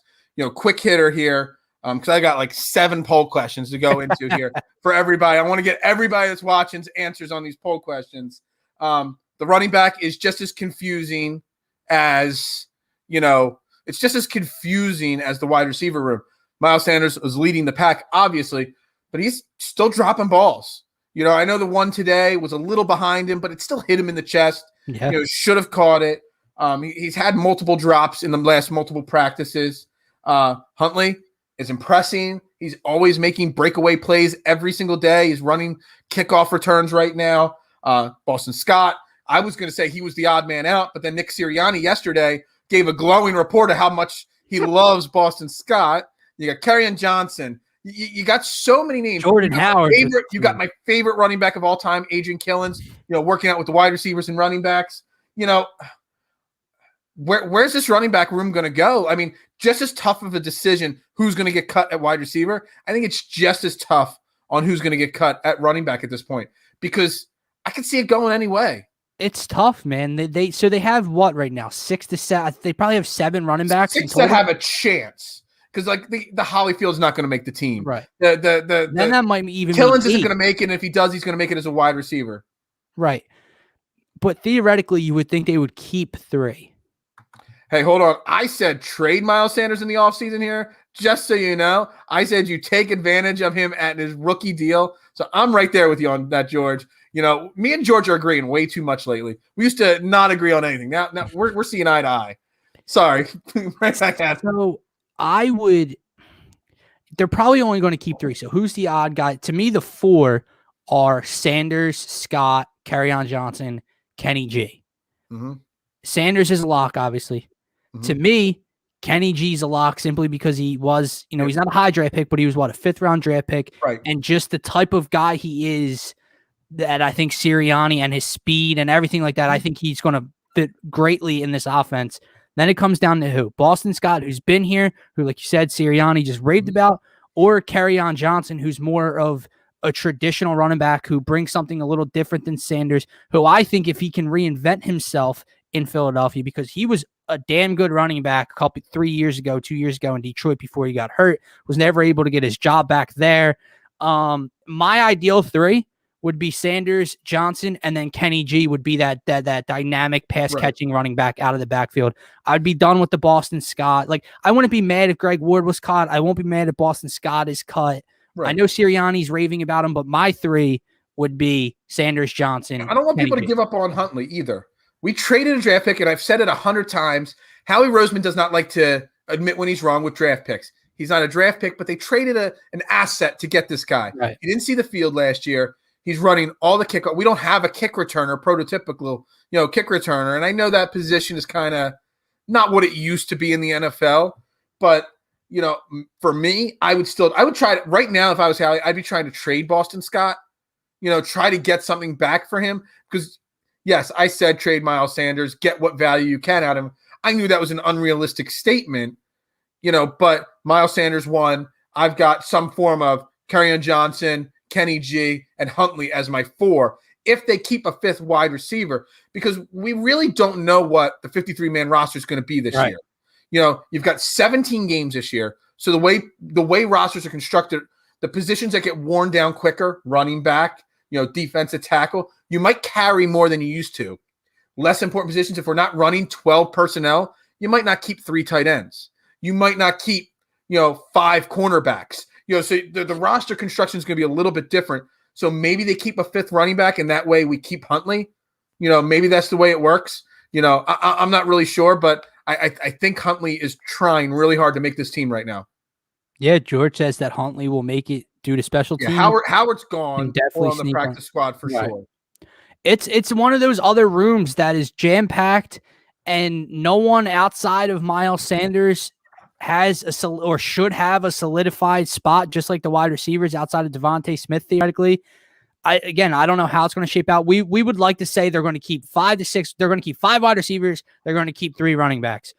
Quick hitter here because I got like 7 poll questions to go into here for everybody. I want to get everybody that's watching's answers on these poll questions. The running back is just as confusing as, it's just as confusing as the wide receiver room. Miles Sanders was leading the pack, obviously, but he's still dropping balls. I know the one today was a little behind him, but it still hit him in the chest. Yeah. Should have caught it. He's had multiple drops in the last multiple practices. Huntley is impressing. He's always making breakaway plays every single day. He's running kickoff returns right now. Boston Scott, I was going to say he was the odd man out, but then Nick Sirianni yesterday gave a glowing report of how much he loves Boston Scott. You got Kerryon Johnson. You got so many names. Jordan Howard. You got my favorite running back of all time, Adrian Killins, working out with the wide receivers and running backs. Where's this running back room going to go? I mean, just as tough of a decision who's going to get cut at wide receiver. I think it's just as tough on who's going to get cut at running back at this point because I can see it going any way. It's tough, man. They have what right now? 6 to 7. They probably have 7 running backs. 6 that have a chance. Because the Holyfield's not going to make the team, right? Then that might even Killins isn't going to make it. And if he does, he's going to make it as a wide receiver, right? But theoretically, you would think they would keep 3. Hey, hold on. I said trade Miles Sanders in the offseason here, just so you know. I said you take advantage of him at his rookie deal. So I'm right there with you on that, George. Me and George are agreeing way too much lately. We used to not agree on anything. Now we're seeing eye to eye. Sorry, right back at so. They're probably only going to keep 3. So who's the odd guy? To me, the 4 are Sanders, Scott, Kerryon Johnson, Kenny G. Mm-hmm. Sanders is a lock, obviously. Mm-hmm. To me, Kenny G's a lock simply because he was, he's not a high draft pick, but he was a 5th round draft pick. Right. And just the type of guy he is that I think Sirianni and his speed and everything like that, I think he's going to fit greatly in this offense. Then it comes down to who? Boston Scott, who's been here, who, like you said, Sirianni just raved about, or Kerryon Johnson, who's more of a traditional running back who brings something a little different than Sanders, who I think if he can reinvent himself in Philadelphia, because he was a damn good running back 2 years ago in Detroit before he got hurt, was never able to get his job back there. My ideal 3 would be Sanders, Johnson, and then Kenny G would be that dynamic pass catching running back out of the backfield. I'd be done with the Boston Scott. Like, I wouldn't be mad if Greg Ward was cut. I won't be mad if Boston Scott is cut. Right. I know Sirianni's raving about him, but my three would be Sanders, Johnson. I don't want people to give up on Huntley either. We traded a draft pick, and I've said it 100 times. Howie Roseman does not like to admit when he's wrong with draft picks. He's not a draft pick, but they traded an asset to get this guy. Right. He didn't see the field last year. He's running all the kick. We don't have a kick returner, prototypical, kick returner. And I know that position is kind of not what it used to be in the NFL. But, for me, I would try it right now. If I was Howie, I'd be trying to trade Boston Scott, try to get something back for him. Because, yes, I said trade Miles Sanders, get what value you can out of him. I knew that was an unrealistic statement, but Miles Sanders won. I've got some form of Kerryon Johnson, Kenny G, and Huntley as my 4 if they keep a 5th wide receiver, because we really don't know what the 53-man roster is going to be this year. You've got 17 games this year. So the way rosters are constructed, the positions that get worn down quicker, running back, defensive tackle, you might carry more than you used to. Less important positions, if we're not running 12 personnel, you might not keep 3 tight ends. You might not keep, 5 cornerbacks. So the roster construction is going to be a little bit different. So maybe they keep a 5th running back, and that way we keep Huntley. Maybe that's the way it works. I'm not really sure, but I think Huntley is trying really hard to make this team right now. Yeah, George says that Huntley will make it due to special teams. Howard's gone. Definitely on the practice squad for sure. It's one of those other rooms that is jam-packed, and no one outside of Miles Sanders has or should have a solidified spot, just like the wide receivers outside of Devontae Smith, theoretically. I don't know how it's going to shape out. We would like to say they're going to keep 5 to 6. They're going to keep 5 wide receivers. They're going to keep 3 running backs.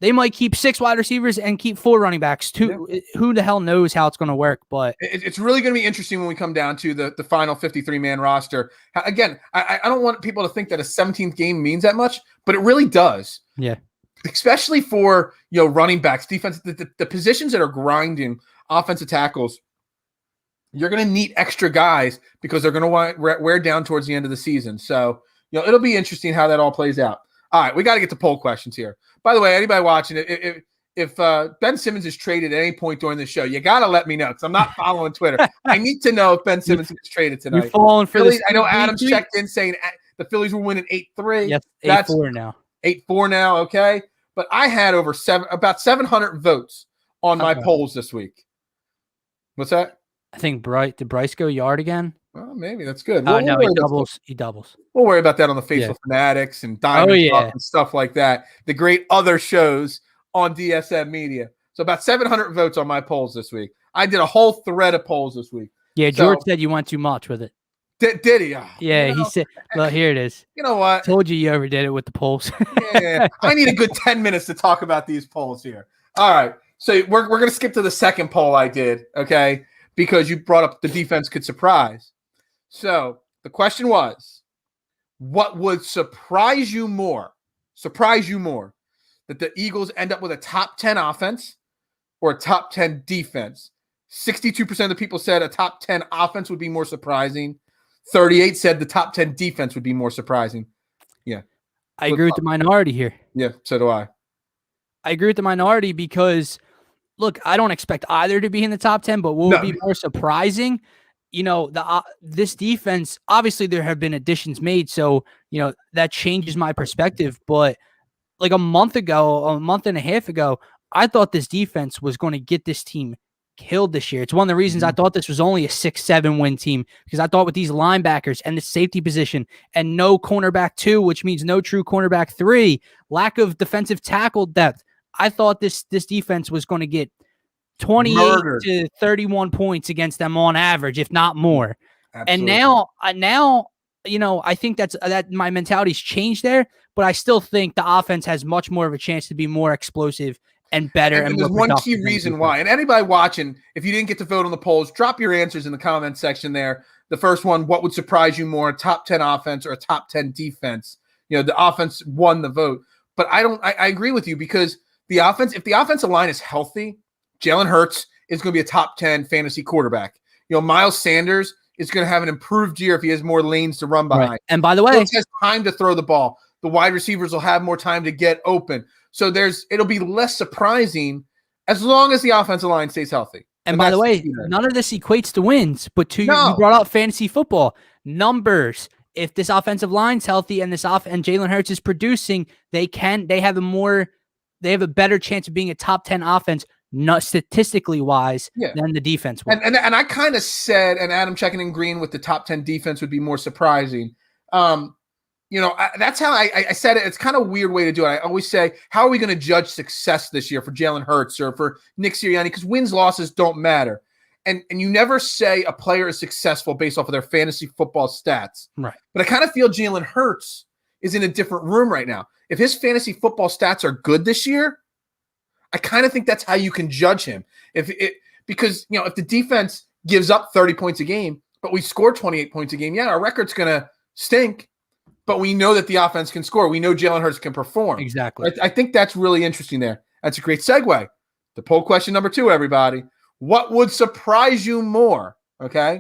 They might keep 6 wide receivers and keep 4 running backs. Who the hell knows how it's going to work? But it's really going to be interesting when we come down to the final 53-man roster. Again, I don't want people to think that a 17th game means that much, but it really does. Yeah. Especially for running backs, defense, the positions that are grinding, offensive tackles. You're going to need extra guys because they're going to wear down towards the end of the season. So it'll be interesting how that all plays out. All right, we got to get to poll questions here. By the way, anybody watching it, if Ben Simmons is traded at any point during the show, you got to let me know because I'm not following Twitter. I need to know if Ben Simmons is traded tonight. You're falling for Phillies, I know Adams checked in saying the Phillies were winning 8-3. Yes, 8-4 now. 8-4 now, okay? But I had about 700 votes on my polls this week. What's that? I think did Bryce go yard again? Well, maybe that's good. No, he doubles. We'll worry about that on the Faithful Fanatics and Diamond Talk and stuff like that. The great other shows on DSM Media. So about 700 votes on my polls this week. I did a whole thread of polls this week. Yeah, George said you went too much with it. Did he? Oh, he said, well, here it is. You know what? Told you overdid it with the polls. Yeah. I need a good 10 minutes to talk about these polls here. All right. So we're going to skip to the second poll I did, okay? Because you brought up the defense could surprise. So the question was, what would surprise you more? That the Eagles end up with a top 10 offense or a top 10 defense? 62% of the people said a top 10 offense would be more surprising. 38 said the top 10 defense would be more surprising. Yeah. I agree with the minority here. Yeah, so do I. I agree with the minority because, look, I don't expect either to be in the top 10, but what would be more surprising, this defense, obviously there have been additions made, so, that changes my perspective. But like a month and a half ago, I thought this defense was going to get this team killed this year. It's one of the reasons I thought this was only a 6-7 win team, because I thought with these linebackers and the safety position and no cornerback 2, which means no true cornerback 3, lack of defensive tackle depth, I thought this defense was going to get 28 to 31 points against them on average, if not more. Absolutely. And now, I think that my mentality's changed there, but I still think the offense has much more of a chance to be more explosive and better. And there's one key reason why. And anybody watching, if you didn't get to vote on the polls, drop your answers in the comment section there. The first one, what would surprise you more, a top 10 offense or a top 10 defense? The offense won the vote. But I agree with you because if the offensive line is healthy, Jalen Hurts is going to be a top 10 fantasy quarterback. Miles Sanders is going to have an improved year if he has more lanes to run behind. Right. And by the way, Fields has time to throw the ball. The wide receivers will have more time to get open. So it'll be less surprising as long as the offensive line stays healthy. And by the way, none of this equates to wins, but you brought up fantasy football numbers. If this offensive line's healthy and Jalen Hurts is producing, they have a better chance of being a top 10 offense, not statistically wise, than the defense will. And I kind of said, and Adam checking in green with the top 10 defense would be more surprising. That's how I said it. It's kind of a weird way to do it. I always say, how are we going to judge success this year for Jalen Hurts or for Nick Sirianni? Because wins, losses don't matter. And you never say a player is successful based off of their fantasy football stats. Right. But I kind of feel Jalen Hurts is in a different room right now. If his fantasy football stats are good this year, I kind of think that's how you can judge him. Because if the defense gives up 30 points a game, but we score 28 points a game, our record's going to stink. But we know that the offense can score. We know Jalen Hurts can perform. Exactly. I think that's really interesting there. That's a great segue. The poll question number 2, everybody. What would surprise you more? Okay.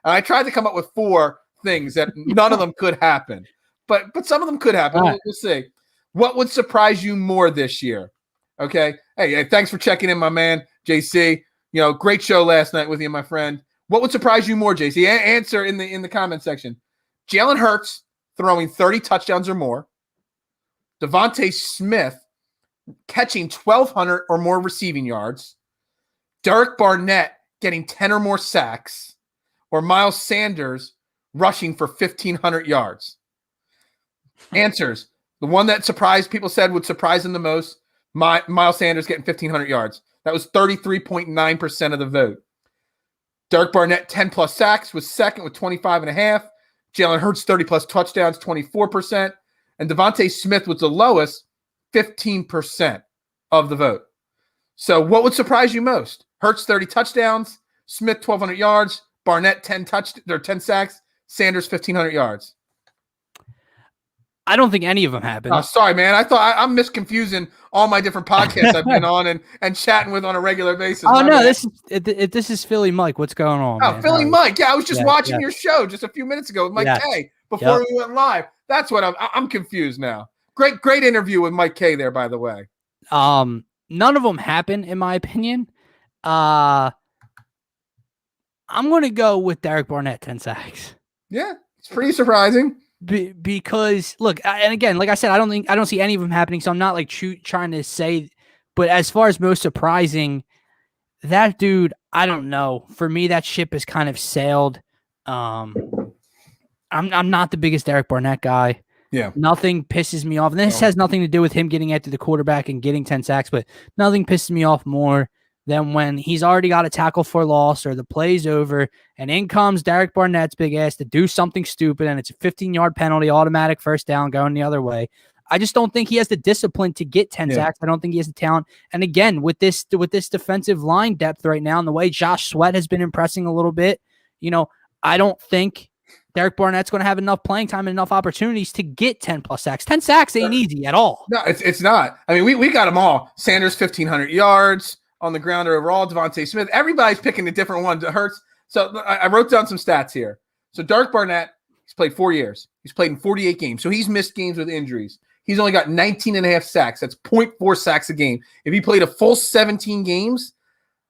And I tried to come up with 4 things that none of them could happen. But some of them could happen. Right. We'll see. What would surprise you more this year? Okay. Hey, thanks for checking in, my man, JC. Great show last night with you, my friend. What would surprise you more, JC? Answer in the comment section. Jalen Hurts throwing 30 touchdowns or more. Devontae Smith catching 1,200 or more receiving yards. Derek Barnett getting 10 or more sacks. Or Miles Sanders rushing for 1,500 yards. Answers. The one that people said would surprise them the most, Miles Sanders getting 1,500 yards. That was 33.9% of the vote. Derek Barnett, 10-plus sacks, was second with 25.5. Jalen Hurts, 30-plus touchdowns, 24%. And Devontae Smith was the lowest, 15% of the vote. So what would surprise you most? Hurts, 30 touchdowns. Smith, 1,200 yards. Barnett, 10 sacks. Sanders, 1,500 yards. I don't think any of them happened. Oh, sorry, man. I thought I'm misconfusing all my different podcasts I've been on and chatting with on a regular basis. Oh, no, this is Philly Mike. What's going on? Oh, man? Philly Mike. Yeah, I was just watching your show just a few minutes ago with Mike K before we went live. That's what I'm confused now. Great interview with Mike K there, by the way. None of them happen, in my opinion. I'm going to go with Derek Barnett, 10 sacks. Yeah, it's pretty surprising. Because look, and again, like I said, I don't see any of them happening. So I'm not like trying to say, but as far as most surprising, that dude, I don't know. For me, that ship has kind of sailed. I'm not the biggest Derek Barnett guy. Yeah, nothing pisses me off, and this has nothing to do with him getting after the quarterback and getting 10 sacks. But nothing pisses me off more than when he's already got a tackle for loss or the play's over, and in comes Derek Barnett's big ass to do something stupid, and it's a 15-yard penalty, automatic first down going the other way. I just don't think he has the discipline to get 10 sacks. I don't think he has the talent. And again, with this defensive line depth right now and the way Josh Sweat has been impressing a little bit, I don't think Derek Barnett's going to have enough playing time and enough opportunities to get 10-plus sacks. 10 sacks ain't easy at all. No, it's not. I mean, we got them all. Sanders, 1,500 yards. On the ground overall, Devontae Smith. Everybody's picking a different one. Hurts. So I wrote down some stats here. So Derek Barnett, he's played 4 years. He's played in 48 games. So he's missed games with injuries. He's only got 19.5 sacks. That's 0.4 sacks a game. If he played a full 17 games,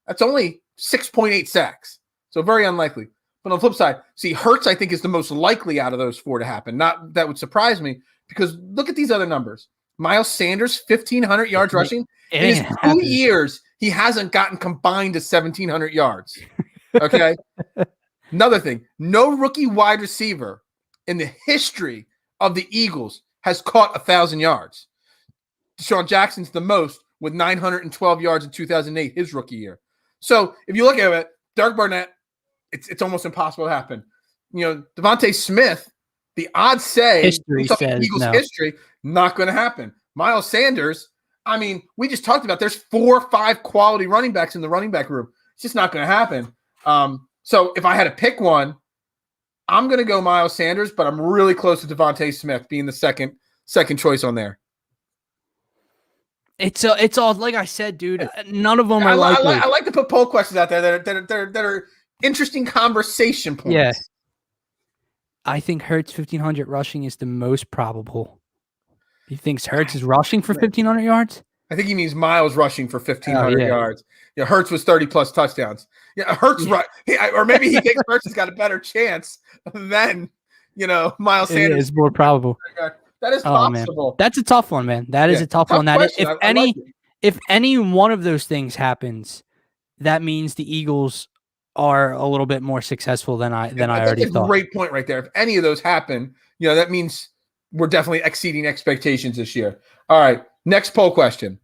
that's only 6.8 sacks. So very unlikely. But on the flip side, see, Hurts, I think, is the most likely out of those 4 to happen. Not that would surprise me because look at these other numbers. Miles Sanders, 1,500 yards rushing. In his 2 years, he hasn't gotten combined to 1,700 yards. Okay? Another thing, no rookie wide receiver in the history of the Eagles has caught 1,000 yards. Deshaun Jackson's the most with 912 yards in 2008, his rookie year. So if you look at it, Derek Barnett, it's almost impossible to happen. Devontae Smith, the odds say history says Eagles no. History, not going to happen. Miles Sanders, I mean, we just talked about there's 4 or 5 quality running backs in the running back room. It's just not going to happen. So if I had to pick one, I'm going to go Miles Sanders, but I'm really close to Devontae Smith being the second choice on there. It's all like I said, dude. None of them are likely. I like to put poll questions out there that are interesting conversation points. Yeah. I think Hurts 1,500 rushing is the most probable. He thinks Hurts is rushing for 1,500 yards? I think he means Miles rushing for 1,500 yeah. yards. Yeah, Hurts was 30-plus touchdowns. Yeah, Hurts, right? Or maybe he thinks Hurts has got a better chance than, Miles Sanders. It's more probable. That is possible. Man. That's a tough one, man. That is a tough one. That question. If any one of those things happens, that means the Eagles are a little bit more successful than I already thought. That's a great point right there. If any of those happen, that means we're definitely exceeding expectations this year. All right, next poll question.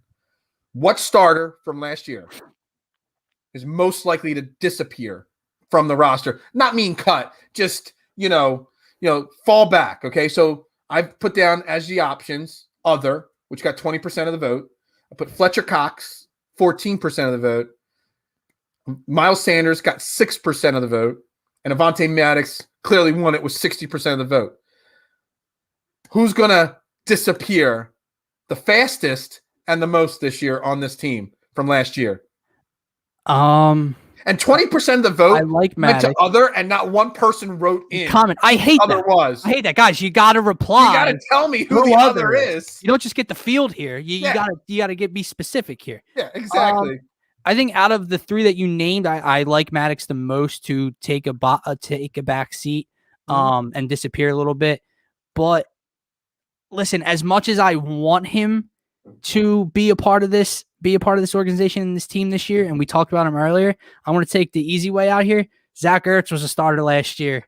What starter from last year is most likely to disappear from the roster? Not mean cut, just, fall back, okay? So I've put down as the options, other, which got 20% of the vote. I put Fletcher Cox, 14% of the vote. Miles Sanders got 6% of the vote. And Avonte Maddox clearly won it with 60% of the vote. Who's going to disappear the fastest and the most this year on this team from last year? And 20% of the vote I like went to other, and not one person wrote in. Comment. I hate other that. was. I hate that, guys. You got to reply. You got to tell me who the other is. You don't just get the field here. You got to be specific here. Yeah, exactly. I think out of the three that you named, I like Maddox the most to take a back seat and disappear a little bit. But listen, as much as I want him to be a part of this organization and this team this year, and we talked about him earlier, I want to take the easy way out here. Zach Ertz was a starter last year,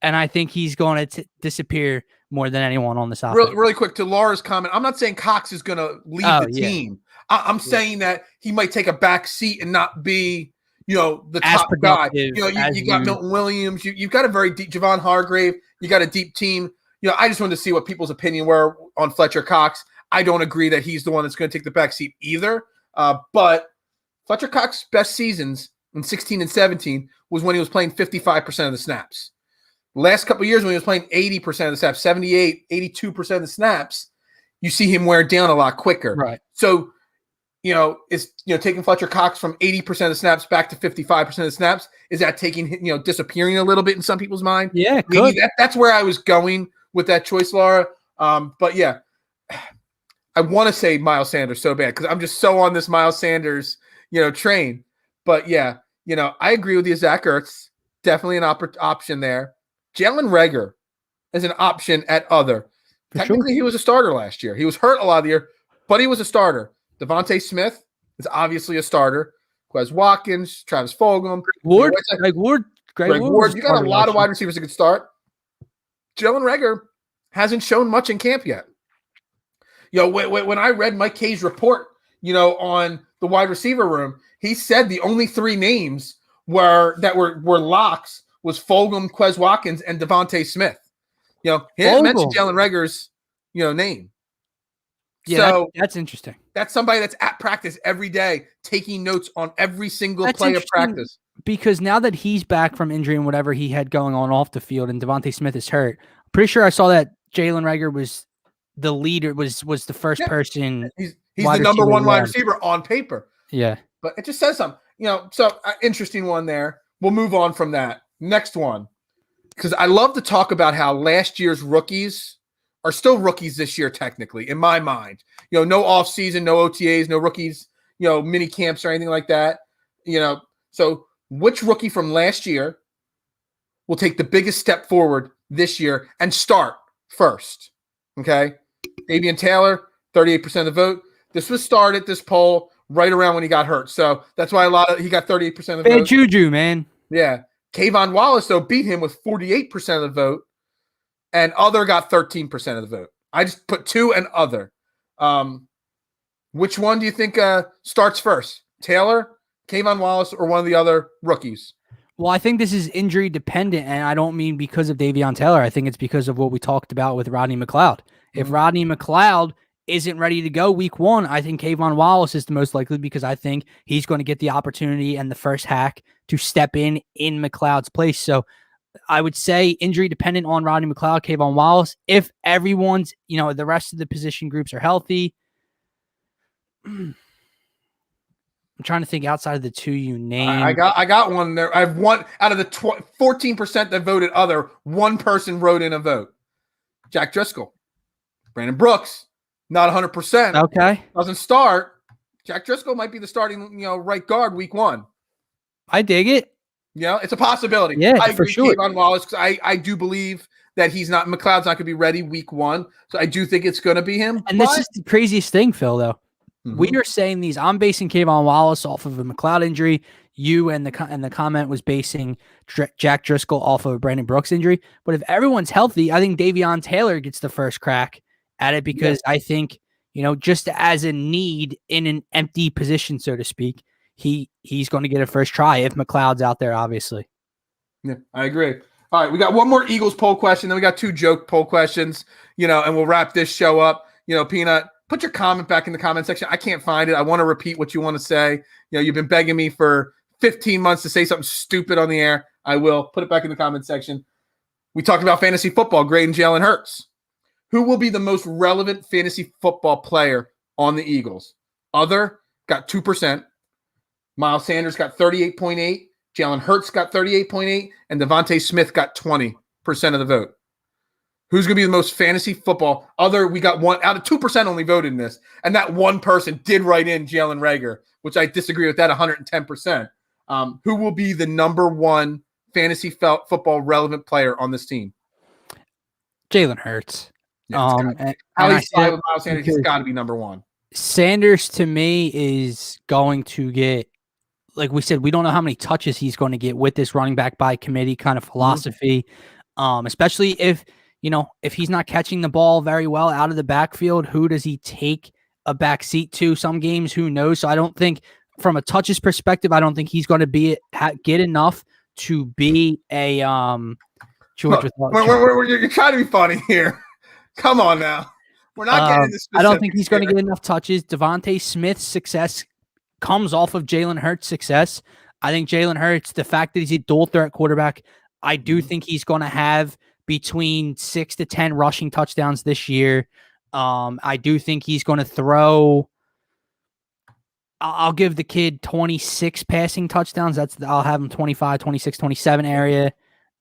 and I think he's going to disappear more than anyone on this offense. Really quick, to Laura's comment, I'm not saying Cox is going to leave the team. I'm saying that he might take a back seat and not be, the top guy. You got Milton Williams. You've got a very deep Javon Hargrave. You got a deep team. I just wanted to see what people's opinion were on Fletcher Cox. I don't agree that he's the one that's going to take the back seat either. But Fletcher Cox's best seasons in 16 and 17 was when he was playing 55% of the snaps. Last couple of years when he was playing 80% of the snaps, 78, 82% of the snaps, you see him wear down a lot quicker. Right. So, is taking Fletcher Cox from 80% of the snaps back to 55% of the snaps, is that taking, disappearing a little bit in some people's mind? Yeah, maybe that's where I was going with that choice, Laura. But yeah, I want to say Miles Sanders so bad because I'm just so on this Miles Sanders, train. But yeah, I agree with you, Zach Ertz. Definitely an option there. Jalen Reagor is an option at other. Technically, he was a starter last year. He was hurt a lot of the year, but he was a starter. Devontae Smith is obviously a starter. Quez Watkins, Travis Fulgham, Greg Ward. You got a lot of wide receivers that could start. Jalen Reagor hasn't shown much in camp yet. When I read Mike K's report, on the wide receiver room, he said the only three names were locks was Fulgham, Quez Watkins, and Devontae Smith. He didn't mention Jalen Reagor's, name. Yeah, so that's interesting. That's somebody that's at practice every day, taking notes on every single play of practice. Because now that he's back from injury and whatever he had going on off the field, and Devontae Smith is hurt, I'm pretty sure I saw that Jalen Reagor was the leader, was the first person. He's the number one wide receiver on paper. Yeah, but it just says something. So interesting one there. We'll move on from that. Next one, because I love to talk about how last year's rookies are still rookies this year, technically, in my mind. No offseason, no OTAs, no rookies, mini camps or anything like that. So which rookie from last year will take the biggest step forward this year and start first? Okay. Davian Taylor, 38% of the vote. This was started, this poll, right around when he got hurt. So that's why he got 38% of the vote. Bad juju, man. Yeah. Kayvon Wallace, though, beat him with 48% of the vote. And other got 13% of the vote. I just put two and other. Which one do you think starts first? Taylor, Kayvon Wallace, or one of the other rookies? Well, I think this is injury dependent, and I don't mean because of Davion Taylor. I think it's because of what we talked about with Rodney McLeod. If Rodney McLeod isn't ready to go week one, I think Kayvon Wallace is the most likely because I think he's going to get the opportunity and the first hack to step in McLeod's place. So I would say injury dependent on Rodney McLeod, Kayvon Wallace. If everyone's, the rest of the position groups are healthy. I'm trying to think outside of the two you named. I got one there. I have one out of the 14% that voted other. One person wrote in a vote. Jack Driscoll, Brandon Brooks, not 100%. Okay, Doesn't start. Jack Driscoll might be the starting, right guard week 1. I dig it. It's a possibility. Yeah, I for agree, sure. Kayvon Wallace, because I do believe that McLeod's not going to be ready week 1. So I do think it's going to be him. And this is the craziest thing, Phil, though. We Mhm. are saying these. I'm basing Kayvon Wallace off of a McLeod injury. You and the comment was basing Jack Driscoll off of a Brandon Brooks injury. But if everyone's healthy, I think Davion Taylor gets the first crack at it because I think, just as a need in an empty position, so to speak, he's going to get a first try if McLeod's out there, obviously. Yeah, I agree. All right, we got one more Eagles poll question, then we got 2 joke poll questions, and we'll wrap this show up. Peanut, put your comment back in the comment section. I can't find it. I want to repeat what you want to say. You've been begging me for 15 months to say something stupid on the air. I will. Put it back in the comment section. We talked about fantasy football, grading Jalen Hurts. Who will be the most relevant fantasy football player on the Eagles? Other got 2%. Miles Sanders got 38.8. Jalen Hurts got 38.8. And Devontae Smith got 20% of the vote. Who's going to be the most fantasy football? Other, we got one out of 2% only voted in this. And that one person did write in Jalen Reagor, which I disagree with that 110%. Who will be the number 1 fantasy football relevant player on this team? Jalen Hurts. Yeah, Miles Sanders, he's got to be number 1. Sanders, to me, is going to get, like we said, we don't know how many touches he's going to get with this running back by committee kind of philosophy, especially if he's not catching the ball very well out of the backfield. Who does he take a back seat to? Some games, who knows? So I don't think, from a touches perspective, I don't think he's going to get enough to be a George. You're trying to be funny here. Come on now. We're not getting this. I don't think he's going to get enough touches. Devontae Smith's success comes off of Jalen Hurts' success. I think Jalen Hurts, the fact that he's a dual threat quarterback, I do think he's going to have between 6 to 10 rushing touchdowns this year. I do think he's going to throw. I'll give the kid 26 passing touchdowns. I'll have him 25, 26, 27 area.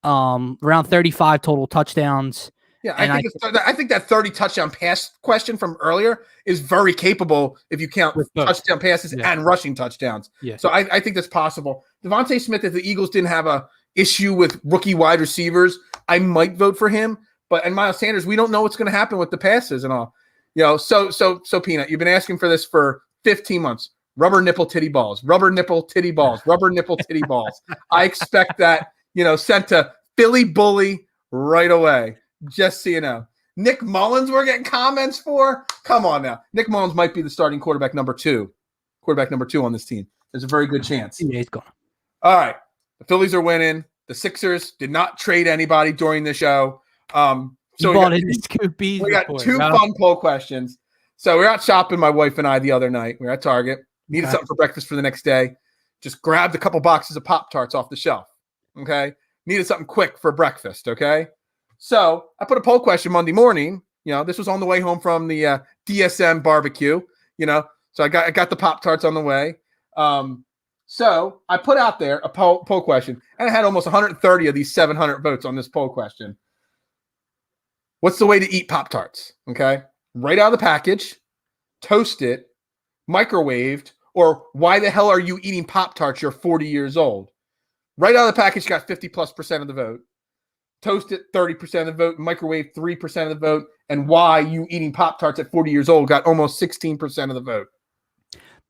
Around 35 total touchdowns. Yeah, I think that 30 touchdown pass question from earlier is very capable if you count touchdown passes and rushing touchdowns. Yeah. So I think that's possible. Devontae Smith, if the Eagles didn't have a issue with rookie wide receivers, I might vote for him. And Miles Sanders, we don't know what's going to happen with the passes and all. So Peanut, you've been asking for this for 15 months. Rubber nipple titty balls. Rubber nipple titty balls. Rubber nipple titty balls. I expect that, sent to Philly Bully right away. Just so you know. Nick Mullins we're getting comments for? Come on now. Nick Mullins might be the starting quarterback number 2 on this team. There's a very good chance. Yeah, he's gone. All right. The Phillies are winning. The Sixers did not trade anybody during the show. So we got 2 fun poll questions. So we were out shopping, my wife and I, the other night. We were at Target. Needed something for breakfast for the next day. Just grabbed a couple boxes of Pop-Tarts off the shelf. Okay? Needed something quick for breakfast. Okay? So I put a poll question Monday morning. This was on the way home from the DSM barbecue. So I got the Pop-Tarts on the way. So I put out there a poll question, and I had almost 130 of these 700 votes on this poll question. What's the way to eat Pop-Tarts? Okay, right out of the package, toast it, microwaved, or why the hell are you eating Pop-Tarts? You're 40 years old. Right out of the package, got 50+% of the vote. Toast it, 30% of the vote. Microwave, 3% of the vote. And why you eating Pop-Tarts at 40 years old got almost 16% of the vote.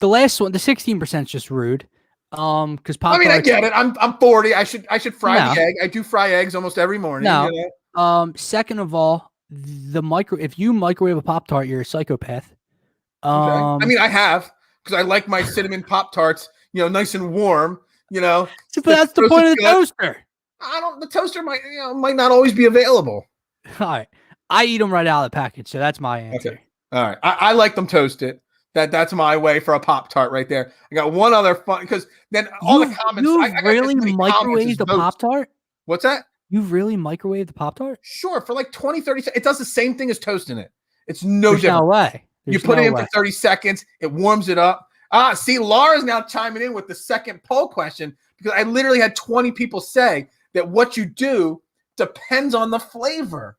The last one, the 16% is just rude. Because Pop-Tarts. I get it. I'm 40. I should fry the egg. I do fry eggs almost every morning. No. Second of all, if you microwave a Pop-Tart, you're a psychopath. Okay. I have, because I like my cinnamon Pop-Tarts, nice and warm. But that's the point of the toaster. The toaster might not always be available. All right. I eat them right out of the package, so that's my answer. Okay. All right. I like them toasted. That's my way for a Pop-Tart right there. I got one other fun, because then all the comments. You really microwaved the Pop-Tart? What's that? You really microwaved the Pop-Tart? Sure, for like 20, 30 seconds. It does the same thing as toasting it. It's no different. No way. You put it in for 30 seconds. It warms it up. See, Laura's now chiming in with the second poll question because I literally had 20 people say that what you do depends on the flavor.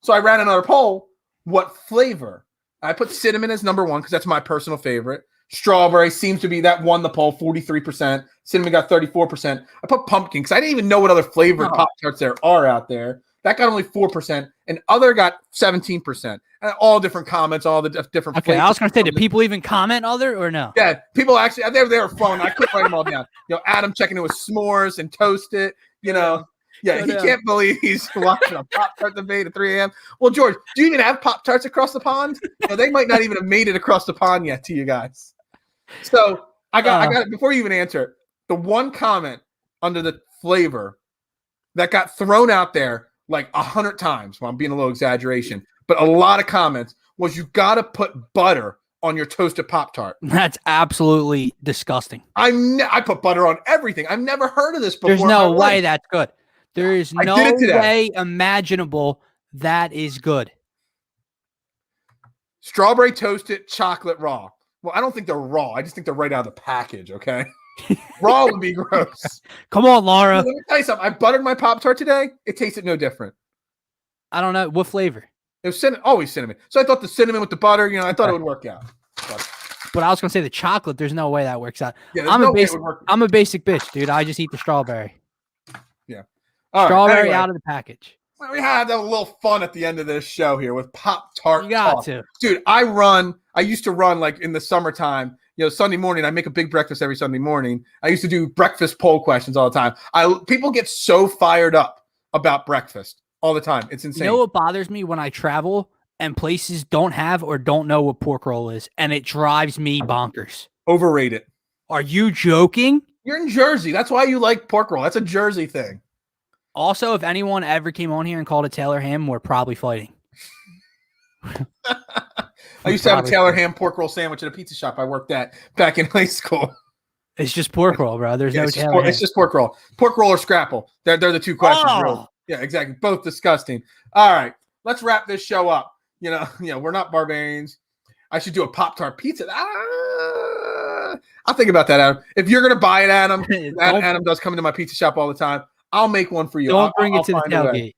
So I ran another poll. What flavor? I put cinnamon as number one because that's my personal favorite. Strawberry seems to be that won the poll, 43%. Cinnamon got 34%. I put pumpkin because I didn't even know what other flavored Pop-Tarts there are out there. That got only 4%, and other got 17%. And all different comments, all the different Okay, flavors. I was going to say, did people even comment other or no? Yeah, people actually, they were fun. I couldn't write them all down. Adam checking it with s'mores and toast it, Yeah, he can't believe he's watching a Pop-Tart debate at 3 a.m. Well, George, do you even have Pop-Tarts across the pond? They might not even have made it across the pond yet to you guys. So I got before you even answer it, the one comment under the flavor that got thrown out there like 100 times, well, I'm being a little exaggeration, but a lot of comments was you got to put butter on your toasted Pop-Tart. That's absolutely disgusting. I put butter on everything. I've never heard of this before. There's no way that's good. There is no way imaginable that is good. Strawberry toasted, chocolate raw. Well, I don't think they're raw. I just think they're right out of the package, okay? Raw would be gross. Come on, Laura. Let me tell you something. I buttered my Pop-Tart today. It tasted no different. I don't know. What flavor? It was always cinnamon. So I thought the cinnamon with the butter, I thought it would work out. But I was going to say the chocolate, there's no way that works out. Yeah, I'm a basic bitch, dude. I just eat the strawberry. Yeah. Strawberry out of the package. Well, we had a little fun at the end of this show here with Pop-Tart. You got to. Dude, I used to run like in the summertime, Sunday morning. I make a big breakfast every Sunday morning. I used to do breakfast poll questions all the time. People get so fired up about breakfast all the time. It's insane. You know what bothers me when I travel and places don't have or don't know what pork roll is, and it drives me bonkers. Overrated. Are you joking? You're in Jersey. That's why you like pork roll. That's a Jersey thing. Also, if anyone ever came on here and called it Taylor ham, we're probably fighting. I used to have a Taylor ham pork roll sandwich at a pizza shop I worked at back in high school. It's just pork roll, bro. There's no Taylor ham. It's just pork roll. Pork roll or scrapple. They're the two questions. Really. Yeah, exactly. Both disgusting. All right, let's wrap this show up. We're not barbarians. I should do a Pop-Tart pizza. I'll think about that, Adam. If you're going to buy it, Adam, Adam does come into my pizza shop all the time. I'll make one for you. Don't bring it to the tailgate.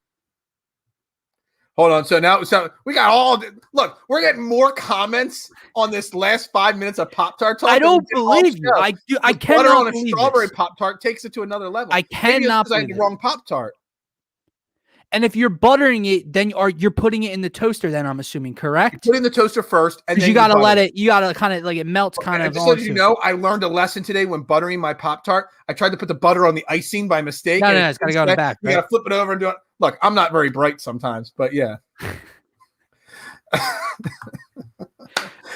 Hold on. So we got look, we're getting more comments on this last 5 minutes of Pop-Tart talk. I don't believe you. I cannot butter on a believe strawberry this. Pop-Tart takes it to another level. I cannot believe I had the wrong Pop-Tart. And if you're buttering it, then you're putting it in the toaster. Then I'm assuming, correct? Put it in the toaster first, and then you gotta let it. You gotta kind of like it melts kind of. Just so you know, I learned a lesson today when buttering my Pop-Tart. I tried to put the butter on the icing by mistake. No, it's gotta go in the back. You gotta flip it over and do it. Look, I'm not very bright sometimes, but yeah.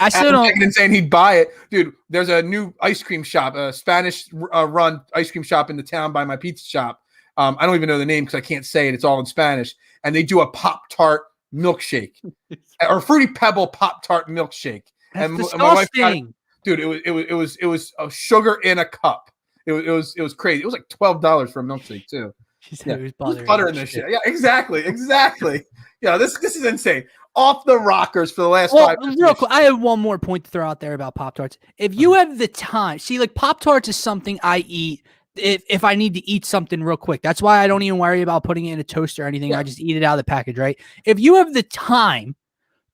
I still don't. Saying he'd buy it, dude. There's a new ice cream shop, a Spanish run ice cream shop in the town by my pizza shop. I don't even know the name because I can't say it. It's all in Spanish. And they do a Pop-Tart milkshake or Fruity Pebble Pop-Tart milkshake. That's disgusting. My wife got it. Dude, it was a sugar in a cup. It was crazy. It was like $12 for a milkshake too. She said Who's buttering this shit? Yeah, exactly. This is insane. Off the rockers for the last 5 minutes. Real quick, I have one more point to throw out there about Pop-Tarts. If you have the time, see, like Pop-Tarts is something I eat if I need to eat something real quick. That's why I don't even worry about putting it in a toaster or anything. Yeah. I just eat it out of the package, right? If you have the time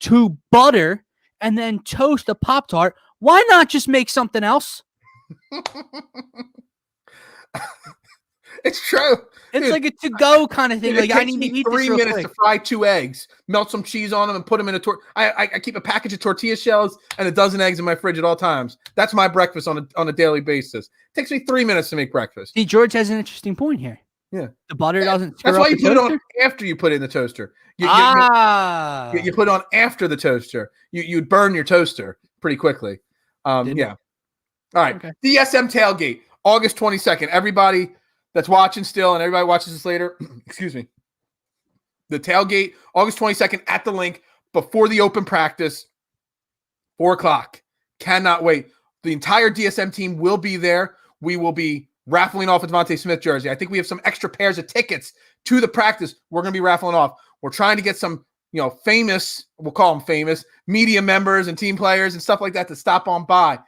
to butter and then toast a Pop-Tart, why not just make something else? It's true. It's like a to-go kind of thing. Like I need to eat 3 minutes to fry 2 eggs, melt some cheese on them, and put them in a I keep a package of tortilla shells and a dozen eggs in my fridge at all times. That's my breakfast on a daily basis. It takes me 3 minutes to make breakfast. See, George has an interesting point here. Yeah, the butter doesn't. That's why you put it on after you put it in the toaster. You put it on after the toaster. You'd burn your toaster pretty quickly. Yeah. All right. Okay. DSM tailgate, August 22nd. Everybody that's watching still, and everybody watches this later, excuse me. The tailgate, August 22nd at the link before the open practice, 4 o'clock. Cannot wait. The entire DSM team will be there. We will be raffling off a Devontae Smith jersey. I think we have some extra pairs of tickets to the practice we're going to be raffling off. We're trying to get some, famous, we'll call them famous, media members and team players and stuff like that to stop on by.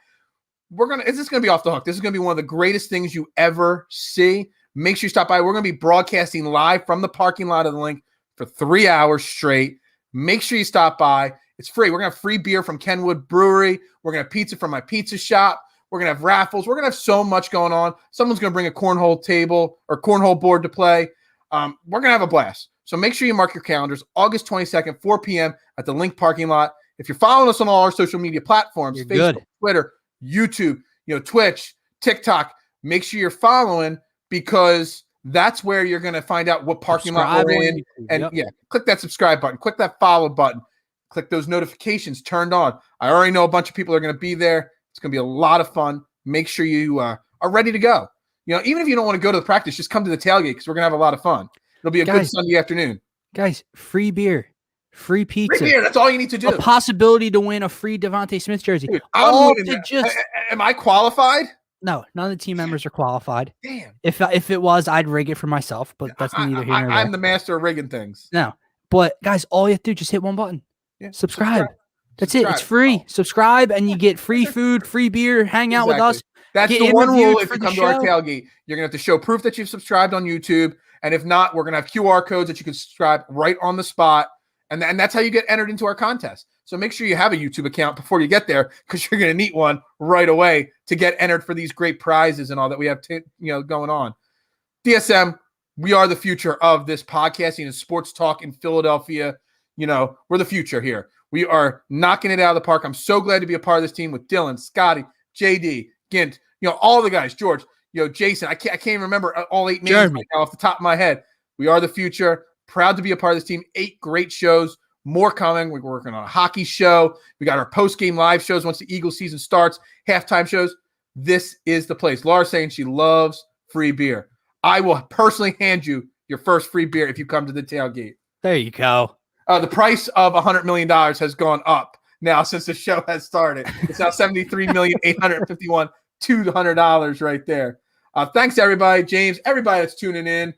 It's just gonna be off the hook. This is gonna be one of the greatest things you ever see. Make sure you stop by. We're gonna be broadcasting live from the parking lot of the Link for 3 hours straight. Make sure you stop by. It's free. We're gonna have free beer from Kenwood Brewery. We're gonna have pizza from my pizza shop. We're gonna have raffles. We're gonna have so much going on. Someone's gonna bring a cornhole table or cornhole board to play. We're gonna have a blast. So make sure you mark your calendars. August 22nd, 4 p.m. at the Link parking lot. If you're following us on all our social media platforms, You're Facebook, good. Twitter, YouTube, Twitch, TikTok, make sure you're following because that's where you're going to find out what parking lot Subscribe we're on in. YouTube, And yep. click that subscribe button, click that follow button, click those notifications turned on. I already know a bunch of people are going to be there. It's going to be a lot of fun. Make sure you are ready to go. Even if you don't want to go to the practice, just come to the tailgate because we're going to have a lot of fun. It'll be a good Sunday afternoon. Guys, free beer, free pizza. Free beer, that's all you need to do. A possibility to win a free Devontae Smith jersey. Dude, am I qualified? No, none of the team members are qualified. Damn. If it was, I'd rig it for myself, but that's neither here nor there. I'm the master of rigging things. No, but guys, all you have to do, just hit one button. Yeah, subscribe. That's it. It's free. Subscribe, and you get free food, free beer, hang out with us. That's the one rule. If you come to our tailgate, you're going to have to show proof that you've subscribed on YouTube. And if not, we're going to have QR codes that you can subscribe right on the spot. And that's how you get entered into our contest. So make sure you have a YouTube account before you get there because you're going to need one right away to get entered for these great prizes and all that we have going on. DSM, we are the future of this podcasting and sports talk in Philadelphia. We're the future here. We are knocking it out of the park. I'm so glad to be a part of this team with Dylan, Scotty, JD, Gint, all the guys, George, Jason. I can't even remember all 8 names right now off the top of my head. We are the future. Proud to be a part of this team. 8 great shows. More coming. We're working on a hockey show. We got our post-game live shows once the Eagles season starts. Halftime shows. This is the place. Laura's saying she loves free beer. I will personally hand you your first free beer if you come to the tailgate. There you go. The price of $100 million has gone up now since the show has started. It's now $73,851,200 right there. Thanks, everybody. James, everybody that's tuning in.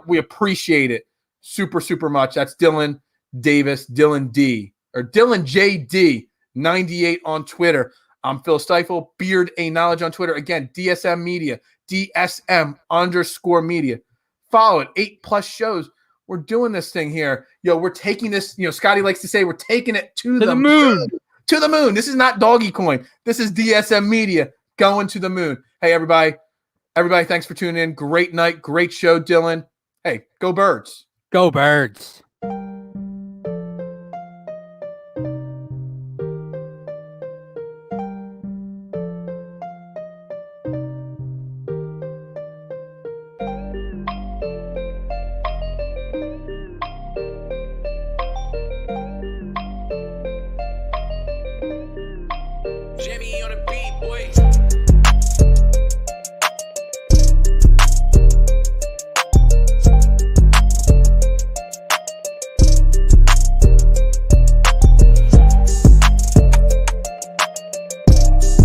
We appreciate it super, super much. That's Dylan Davis, Dylan D, or Dylan JD 98 on Twitter. I'm Phil Stifle, Beard A Knowledge on Twitter. Again, DSM Media, DSM_media. Follow it. 8+ shows. We're doing this thing here. We're taking this, Scotty likes to say, we're taking it to the moon. To the moon. This is not doggy coin. This is DSM Media going to the moon. Hey, everybody. Everybody, thanks for tuning in. Great night. Great show, Dylan. Hey, go Birds. Go Birds.